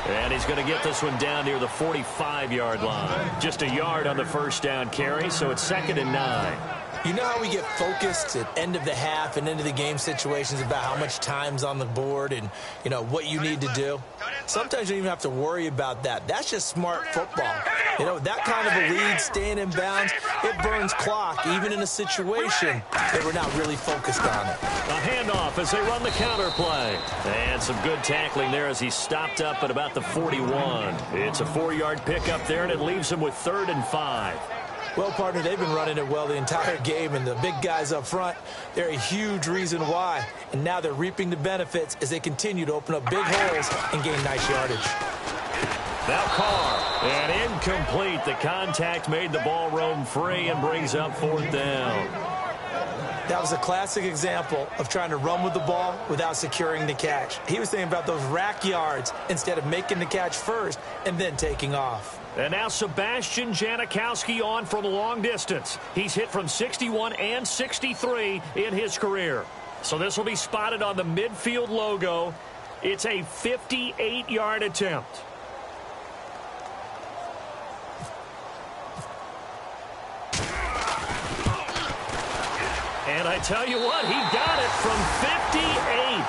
And he's going to get this one down near the 45-yard line. Just a yard on the 1st down carry, so it's 2nd and 9. You know how we get focused at end of the half and into the game situations about how much time's on the board and, you know, what you need to do? Sometimes you don't even have to worry about that. That's just smart football. You know, that kind of a lead, staying in bounds, it burns clock, even in a situation that we're not really focused on it. A handoff as they run the counter play. And some good tackling there as he stopped up at about the 41. It's a 4-yard pickup there, and it leaves him with 3rd and 5. Well, partner, they've been running it well the entire game, and the big guys up front, they're a huge reason why. And now they're reaping the benefits as they continue to open up big holes and gain nice yardage. Now Carr, and incomplete. The contact made the ball roam free and brings up 4th down. That was a classic example of trying to run with the ball without securing the catch. He was thinking about those rack yards instead of making the catch first and then taking off. And now Sebastian Janikowski on from a long distance. He's hit from 61 and 63 in his career. So this will be spotted on the midfield logo. It's a 58-yard attempt. And I tell you what, he got it from 58.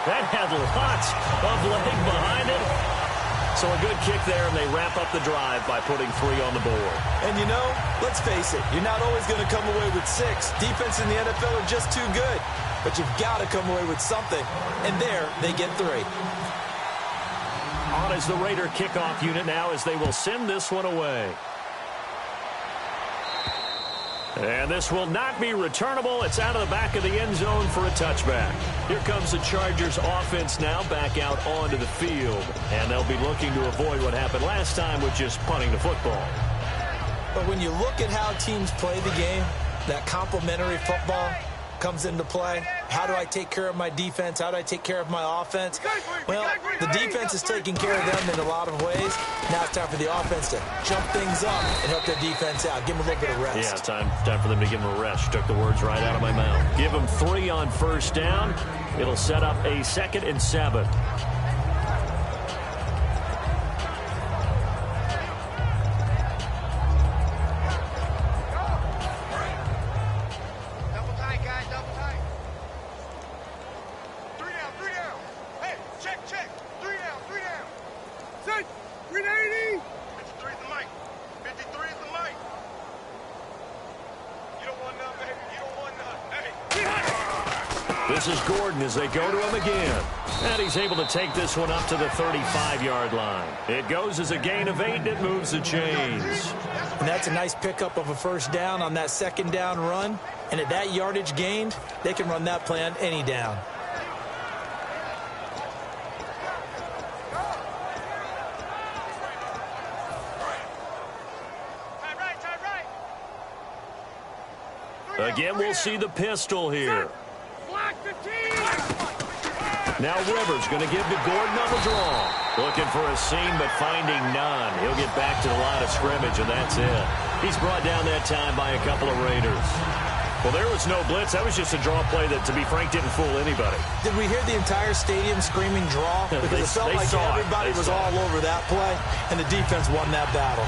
That had lots of leg behind it. So a good kick there, and they wrap up the drive by putting 3 on the board. And you know, let's face it, you're not always going to come away with 6. Defense in the NFL are just too good. But you've got to come away with something. And there, they get 3. On is the Raider kickoff unit now as they will send this one away. And this will not be returnable. It's out of the back of the end zone for a touchback. Here comes the Chargers offense now back out onto the field. And they'll be looking to avoid what happened last time with just punting the football. But when you look at how teams play the game, that complementary football comes into play. How do I take care of my defense? How do I take care of my offense? Well, the defense is taking care of them in a lot of ways. Now it's time for the offense to jump things up and help their defense out. Give them a little bit of rest. Yeah, time for them to give them a rest. Took the words right out of my mouth. Give them 3 on 1st down. It'll set up a 2nd and 7. This is Gordon as they go to him again. And he's able to take this one up to the 35-yard line. It goes as a gain of 8, and it moves the chains. And that's a nice pickup of a 1st down on that 2nd down run. And at that yardage gained, they can run that play on any down. Again, we'll see the pistol here. Now Rivers going to give to Gordon on the draw. Looking for a seam, but finding none. He'll get back to the line of scrimmage, and that's it. He's brought down that time by a couple of Raiders. Well, there was no blitz. That was just a draw play that, to be frank, didn't fool anybody. Did we hear the entire stadium screaming draw? Because it felt like everybody was all over that play, and the defense won that battle.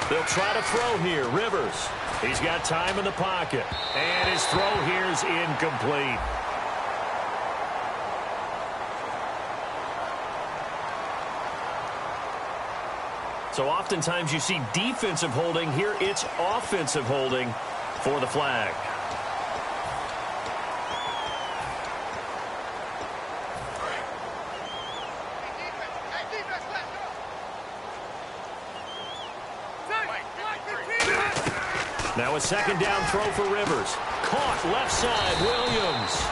They'll try to throw here. Rivers. He's got time in the pocket. And his throw here is incomplete. So oftentimes you see defensive holding. Here it's offensive holding for the flag. Now a second down throw for Rivers. Caught left side, Williams.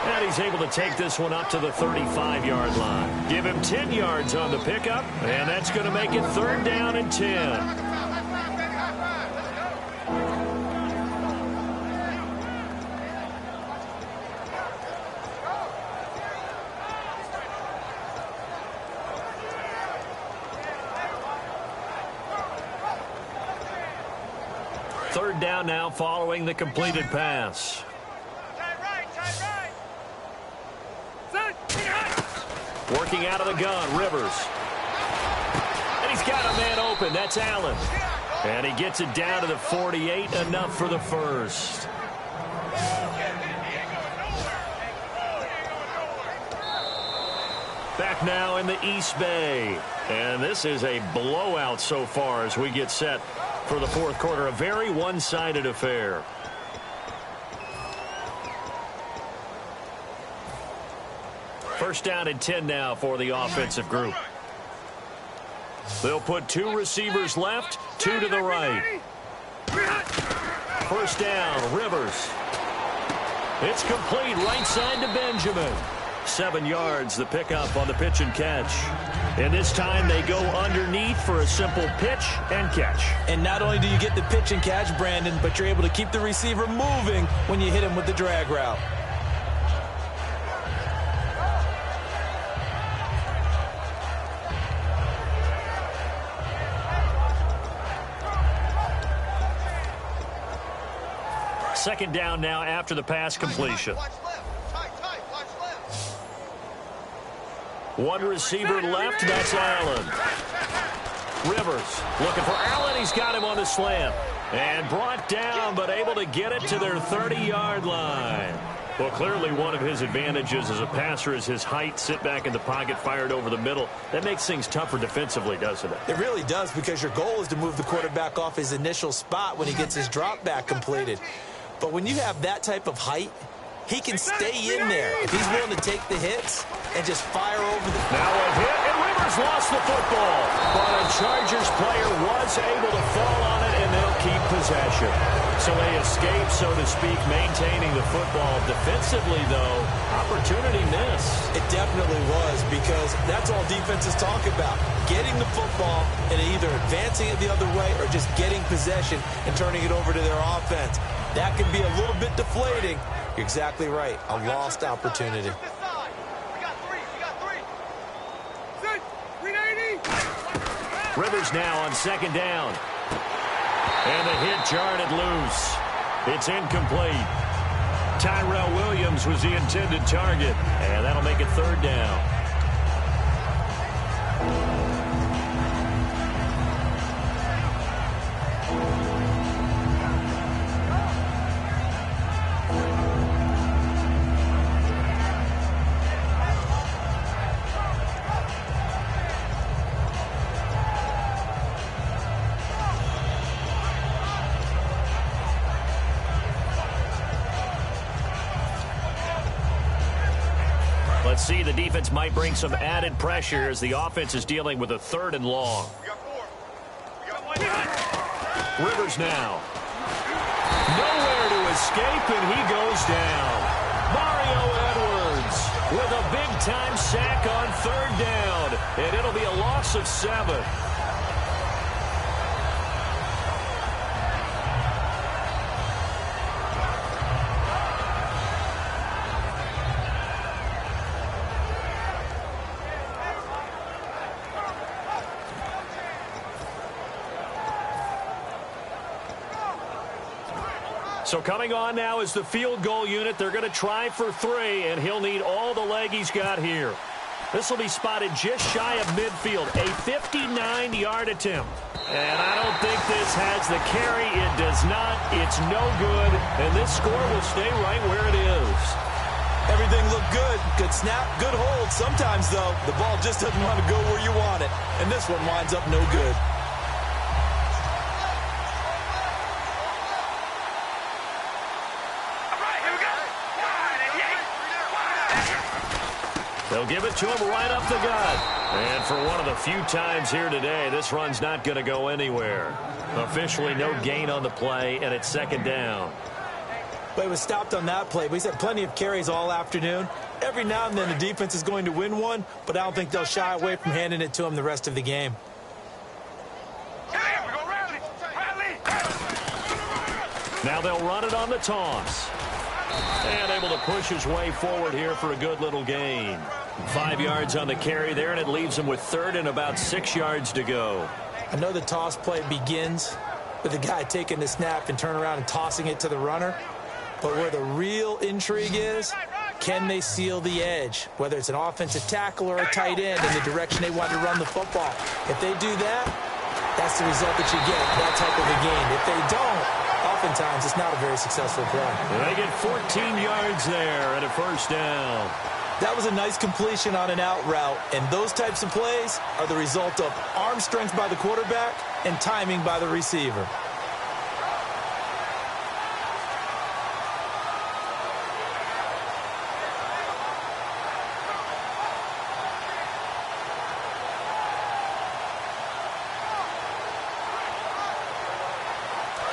And he's able to take this one up to the 35-yard line. Give him 10 yards on the pickup, and that's going to make it 3rd down and 10. Third down now following the completed pass. Working out of the gun, Rivers. And he's got a man open. That's Allen. And he gets it down to the 48. Enough for the first. Back now in the East Bay. And this is a blowout so far as we get set for the fourth quarter. A very one-sided affair. First down and 10 now for the offensive group. They'll put 2 receivers left, 2 to the right. First down, Rivers. It's complete right side to Benjamin. 7 yards, the pickup on the pitch and catch. And this time they go underneath for a simple pitch and catch. And not only do you get the pitch and catch, Brandon, but you're able to keep the receiver moving when you hit him with the drag route. Second down now after the pass completion. One receiver left, that's Allen. Rivers looking for Allen. He's got him on the slant. And brought down, but able to get it to their 30-yard line. Well, clearly one of his advantages as a passer is his height. Sit back in the pocket, fired over the middle. That makes things tougher defensively, doesn't it? It really does, because your goal is to move the quarterback off his initial spot when he gets his drop back completed. But when you have that type of height, he can stay in there if he's willing to take the hits and just fire over the... Now a hit, and Rivers lost the football. But a Chargers player was able to fall on it, and they'll keep possession. So they escape, so to speak, maintaining the football. Defensively, though, opportunity missed. It definitely was, because that's all defenses talk about. Getting the football and either advancing it the other way or just getting possession and turning it over to their offense. That can be a little bit deflating. You're exactly right. A lost opportunity. Rivers now on second down. And the hit jarred it loose. It's incomplete. Tyrell Williams was the intended target. And that'll make it third down. Let's see, the defense might bring some added pressure as the offense is dealing with a 3rd and long. Rivers now. Nowhere to escape, and he goes down. Mario Edwards with a big-time sack on 3rd down, and it'll be a loss of 7. So coming on now is the field goal unit. They're going to try for 3, and he'll need all the leg he's got here. This will be spotted just shy of midfield, a 59-yard attempt. And I don't think this has the carry. It does not. It's no good, and this score will stay right where it is. Everything looked good. Good snap, good hold. Sometimes, though, the ball just doesn't want to go where you want it, and this one winds up no good. They'll give it to him right up the gut. And for one of the few times here today, this run's not going to go anywhere. Officially no gain on the play, and it's second down. But he was stopped on that play. But he's had plenty of carries all afternoon. Every now and then the defense is going to win one, but I don't think they'll shy away from handing it to him the rest of the game. Now they'll run it on the toss. And able to push his way forward here for a good little gain. 5 yards on the carry there, and it leaves him with 3rd and about 6 yards to go. I know the toss play begins with the guy taking the snap and turn around and tossing it to the runner. But where the real intrigue is, can they seal the edge? Whether it's an offensive tackle or a tight end in the direction they want to run the football. If they do that, that's the result that you get, that type of a game. If they don't, oftentimes it's not a very successful play. They get 14 yards there and a first down. That was a nice completion on an out route, and those types of plays are the result of arm strength by the quarterback and timing by the receiver.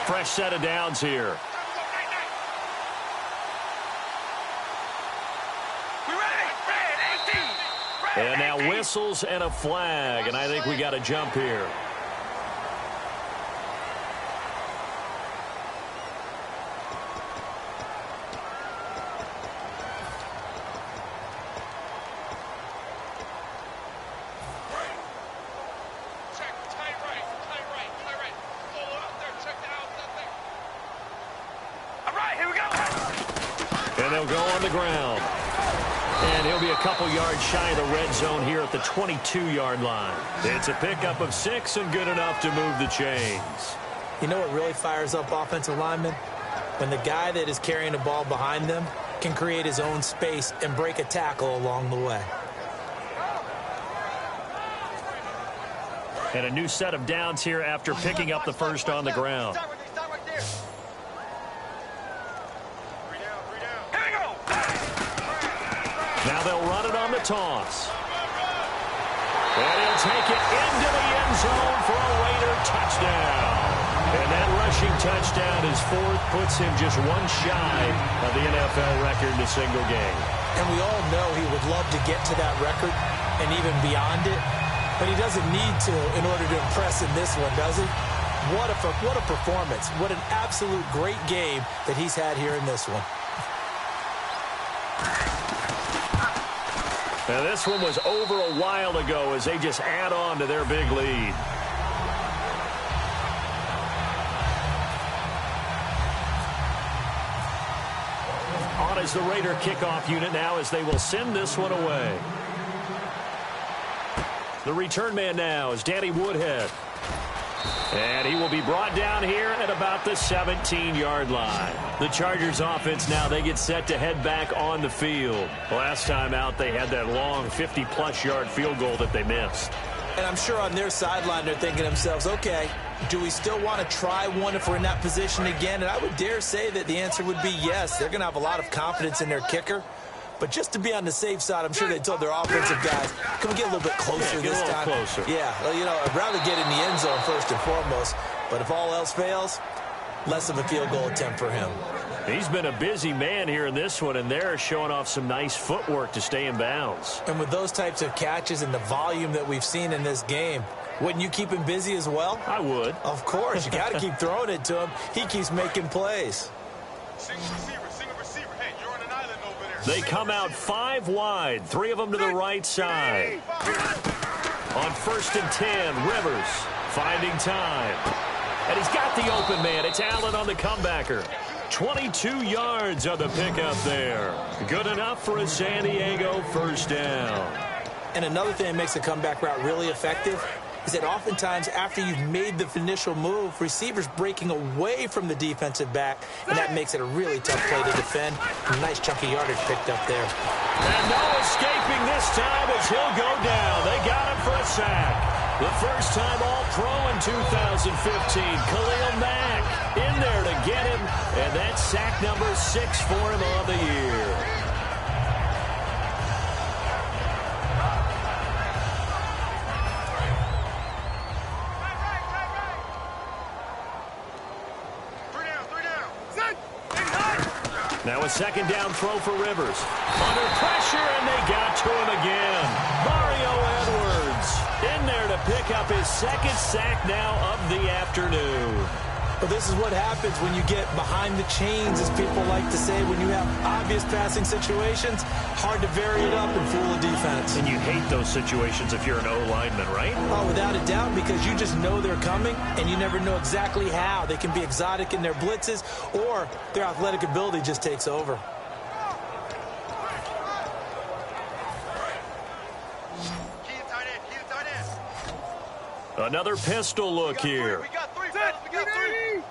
Fresh set of downs here. And now whistles and a flag, and I think we got a jump here. And they'll go on the ground. And he'll be a couple yards shy of the red zone here at the 22-yard line. It's a pickup of 6 and good enough to move the chains. You know what really fires up offensive linemen? When the guy that is carrying the ball behind them can create his own space and break a tackle along the way. And a new set of downs here after picking up the first on the ground. Now they'll run it on the toss. And he'll take it into the end zone for a Raider touchdown. And that rushing touchdown, his 4th, puts him just one shy of the NFL record in a single game. And we all know he would love to get to that record and even beyond it. But he doesn't need to in order to impress in this one, does he? What a performance. What an absolute great game that he's had here in this one. Now this one was over a while ago as they just add on to their big lead. On is the Raider kickoff unit now as they will send this one away. The return man now is Danny Woodhead. And he will be brought down here at about the 17-yard line. The Chargers offense now, they get set to head back on the field. Last time out, they had that long 50-plus yard field goal that they missed. And I'm sure on their sideline they're thinking to themselves, okay, do we still want to try one if we're in that position again? And I would dare say that the answer would be yes. They're going to have a lot of confidence in their kicker. But just to be on the safe side, I'm sure they told their offensive guys, can we get a little bit closer this time? Closer. Yeah, well, you know, I'd rather get in the end zone first and foremost. But if all else fails, less of a field goal attempt for him. He's been a busy man here in this one, and they're showing off some nice footwork to stay in bounds. And with those types of catches and the volume that we've seen in this game, wouldn't you keep him busy as well? I would. Of course. You got to keep throwing it to him. He keeps making plays. They come out 5 wide, 3 of them to the right side. On 1st and 10, Rivers finding time. And he's got the open man. It's Allen on the comebacker. 22 yards on the pickup there. Good enough for a San Diego first down. And another thing that makes a comeback route really effective is that oftentimes after you've made the initial move, receivers breaking away from the defensive back, and that makes it a really tough play to defend. A nice chunky yardage picked up there. And no escaping this time as he'll go down. They got him for a sack. The first time All-Pro in 2015. Khalil Mack in there to get him, and that's sack number 6 for him on the year. Now a second down throw for Rivers. Under pressure, and they got to him again. Mario Edwards in there to pick up his second sack now of the afternoon. But this is what happens when you get behind the chains, as people like to say, when you have obvious passing situations. Hard to vary it up and fool a defense. And you hate those situations if you're an O-lineman, right? Oh, without a doubt, because you just know they're coming, and you never know exactly how. They can be exotic in their blitzes, or their athletic ability just takes over. Another pistol look here. We got three, fellas. We got three.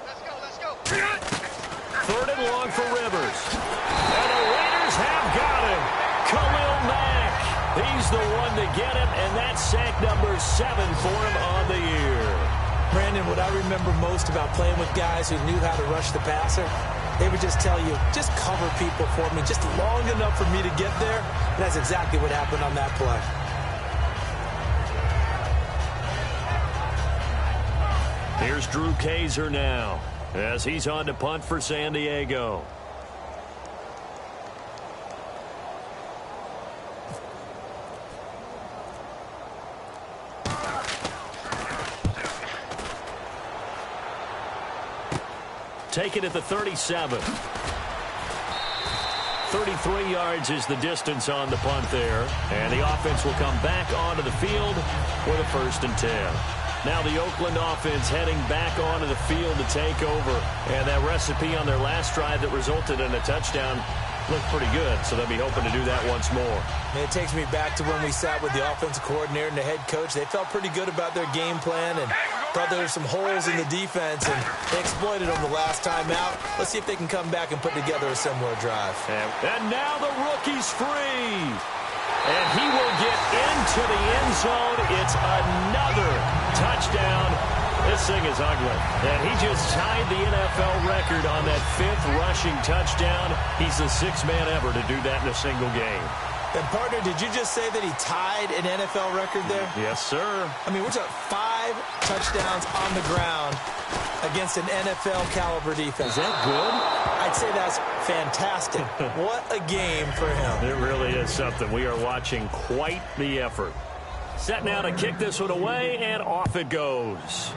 Let's go. Third and long for Rivers. And the Raiders have got him. Khalil Mack. He's the one to get him, and that's sack number 7 for him on the year. Brandon, what I remember most about playing with guys who knew how to rush the passer, they would just tell you, just cover people for me, just long enough for me to get there. And that's exactly what happened on that play. Here's Drew Kaiser now as he's on to punt for San Diego. Take it at the 37. 33 yards is the distance on the punt there. And the offense will come back onto the field with a 1st and 10. Now the Oakland offense heading back onto the field to take over. And that recipe on their last drive that resulted in a touchdown looked pretty good, so they'll be hoping to do that once more. And it takes me back to when we sat with the offensive coordinator and the head coach. They felt pretty good about their game plan and thought there were some holes in the defense, and they exploited them the last time out. Let's see if they can come back and put together a similar drive. And now the rookie's free. And he will get into the end zone. It's another touchdown. This thing is ugly. And he just tied the NFL record on that 5th rushing touchdown. He's the 6th man ever to do that in a single game. And, partner, did you just say that he tied an NFL record there? Yes, sir. I mean, we're talking 5 touchdowns on the ground against an NFL-caliber defense. Is that good? I'd say that's fantastic. What a game for him. It really is something. We are watching quite the effort. Set now to kick this one away, and off it goes.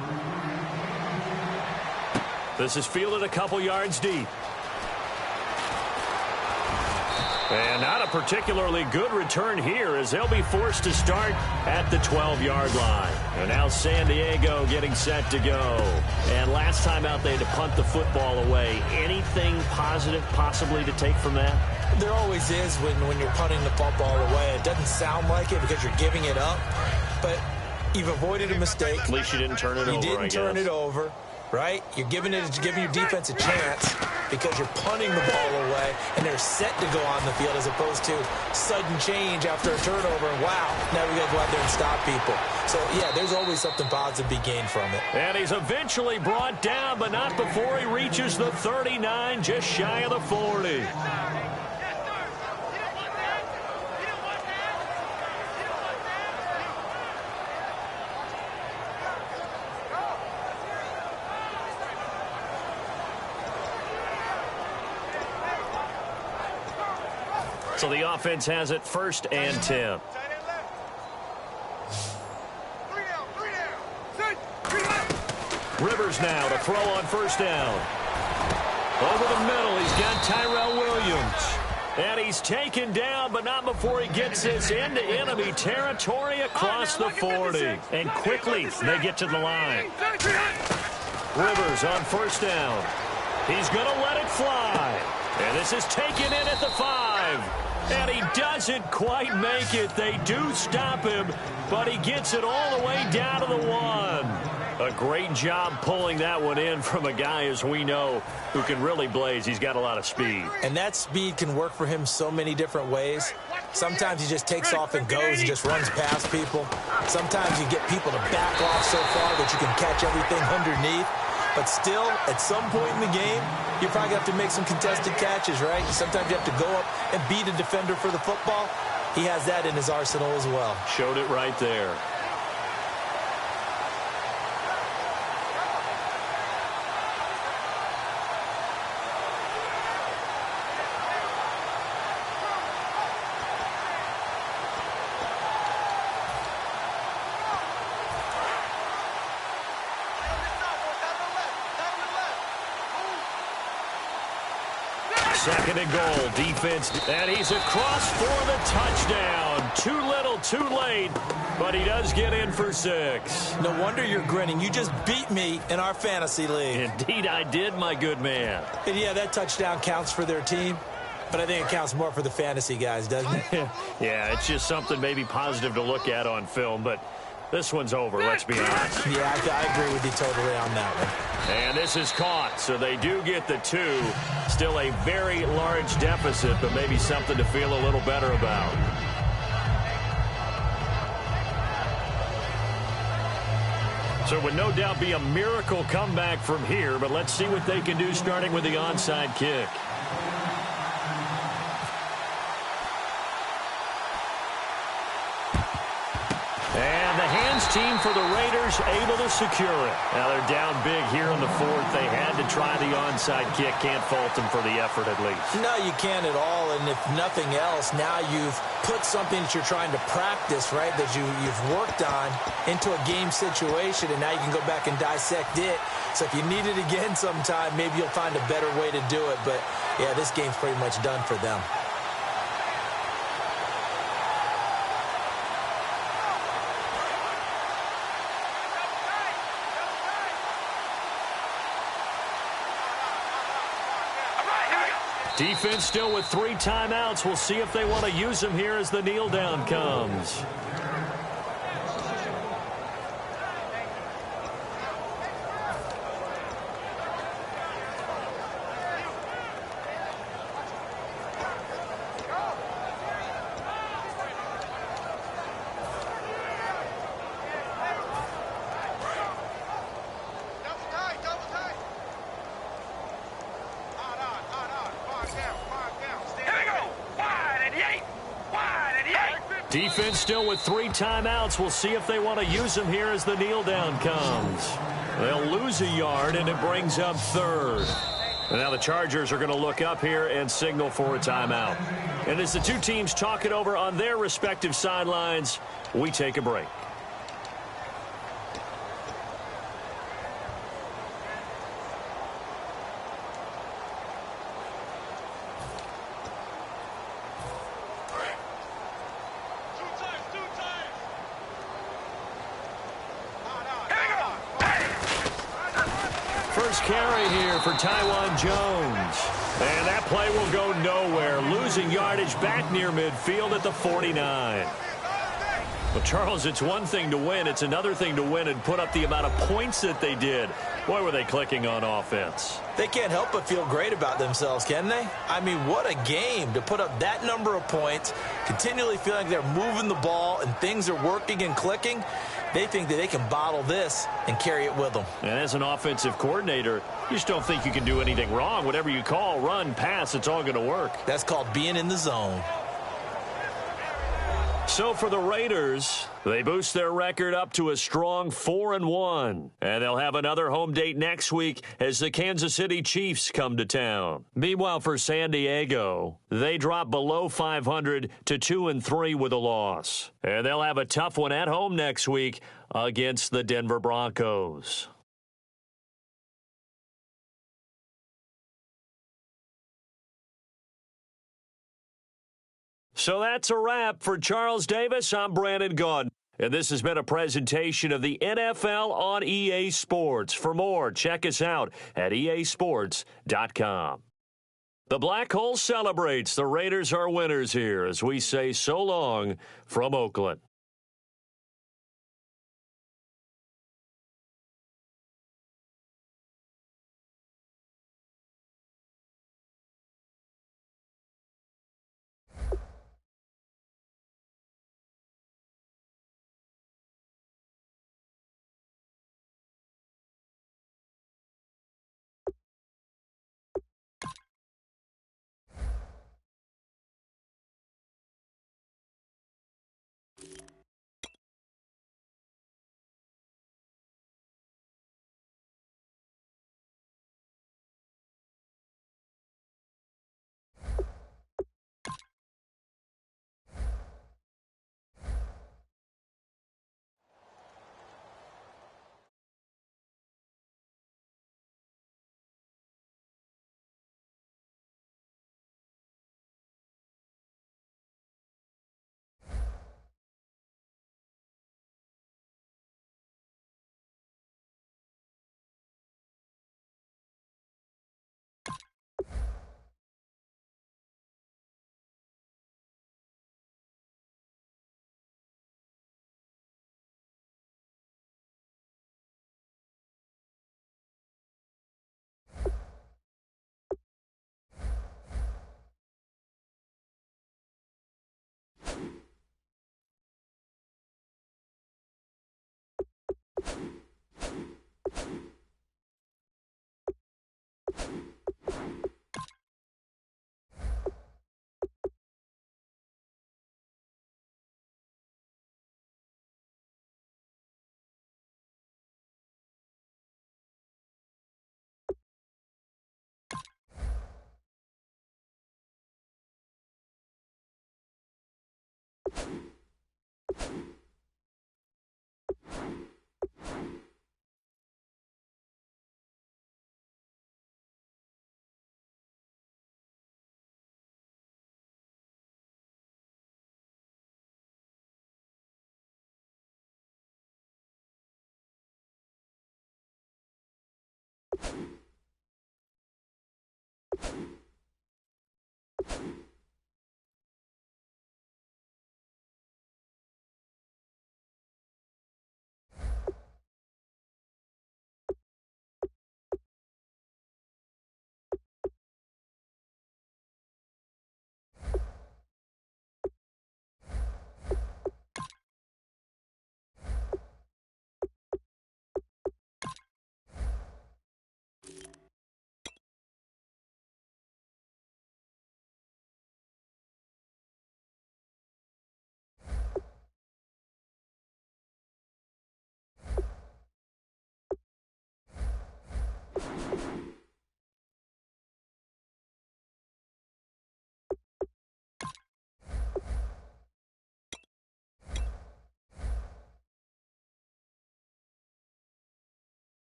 This is fielded a couple yards deep. And not a particularly good return here as they'll be forced to start at the 12-yard line. And now San Diego getting set to go. And last time out they had to punt the football away. Anything positive possibly to take from that? There always is when you're punting the football away. It doesn't sound like it because you're giving it up, but you've avoided a mistake. At least you didn't turn it over, I guess. You didn't turn it over, right? You're giving your defense a chance because you're punting the ball away, and they're set to go on the field as opposed to sudden change after a turnover. And wow, now we got to go out there and stop people. So, yeah, there's always something positive to be gained from it. And he's eventually brought down, but not before he reaches the 39, just shy of the 40. So the offense has it 1st and 10. Rivers now to throw on 1st down. Over the middle, he's got Tyrell Williams. And he's taken down, but not before he gets this into enemy territory across the 40. And quickly, they get to the line. Rivers on first down. He's going to let it fly. And this is taken in at the 5. And he doesn't quite make it. They do stop him, but he gets it all the way down to the 1. A great job pulling that one in from a guy, as we know, who can really blaze. He's got a lot of speed. And that speed can work for him so many different ways. Sometimes he just takes off and goes and just runs past people. Sometimes you get people to back off so far that you can catch everything underneath. But still, at some point in the game, you probably have to make some contested catches, right? Sometimes you have to go up and beat a defender for the football. He has that in his arsenal as well. Showed it right there. Second and goal, defense, and he's across for the touchdown. Too little, too late, but he does get in for 6. No wonder you're grinning. You just beat me in our fantasy league. Indeed I did, my good man. And yeah, that touchdown counts for their team, but I think it counts more for the fantasy guys, doesn't it? Yeah, it's just something maybe positive to look at on film, but this one's over, let's be honest. Yeah, I agree with you totally on that one. And this is caught, so they do get the 2. Still a very large deficit, but maybe something to feel a little better about. So it would no doubt be a miracle comeback from here, but let's see what they can do starting with the onside kick. And the hands team for the Raiders able to secure it. Now they're down big here in the 4th. They had to try the onside kick. Can't fault them for the effort at least. No, you can't at all. And if nothing else, now you've put something that you're trying to practice, right, that you've worked on into a game situation, and now you can go back and dissect it. So if you need it again sometime, maybe you'll find a better way to do it. But, yeah, this game's pretty much done for them. Defense still with 3 timeouts. We'll see if they want to use them here as the kneel down comes. Defense still with 3 timeouts. We'll see if they want to use them here as the kneel down comes. They'll lose a yard, and it brings up 3rd. And now the Chargers are going to look up here and signal for a timeout. And as the two teams talk it over on their respective sidelines, we take a break. First carry here for Taiwan Jones. And that play will go nowhere. Losing yardage back near midfield at the 49. Well, Charles, it's one thing to win. It's another thing to win and put up the amount of points that they did. Boy, were they clicking on offense. They can't help but feel great about themselves, can they? I mean, what a game to put up that number of points, continually feeling like they're moving the ball and things are working and clicking. They think that they can bottle this and carry it with them. And as an offensive coordinator, you just don't think you can do anything wrong. Whatever you call, run, pass, it's all going to work. That's called being in the zone. So for the Raiders, they boost their record up to a strong 4-1. And they'll have another home date next week as the Kansas City Chiefs come to town. Meanwhile, for San Diego, they drop below 500 to 2-3 with a loss. And they'll have a tough one at home next week against the Denver Broncos. So that's a wrap. For Charles Davis, I'm Brandon Gaudin. And this has been a presentation of the NFL on EA Sports. For more, check us out at easports.com. The Black Hole celebrates. The Raiders are winners here as we say so long from Oakland.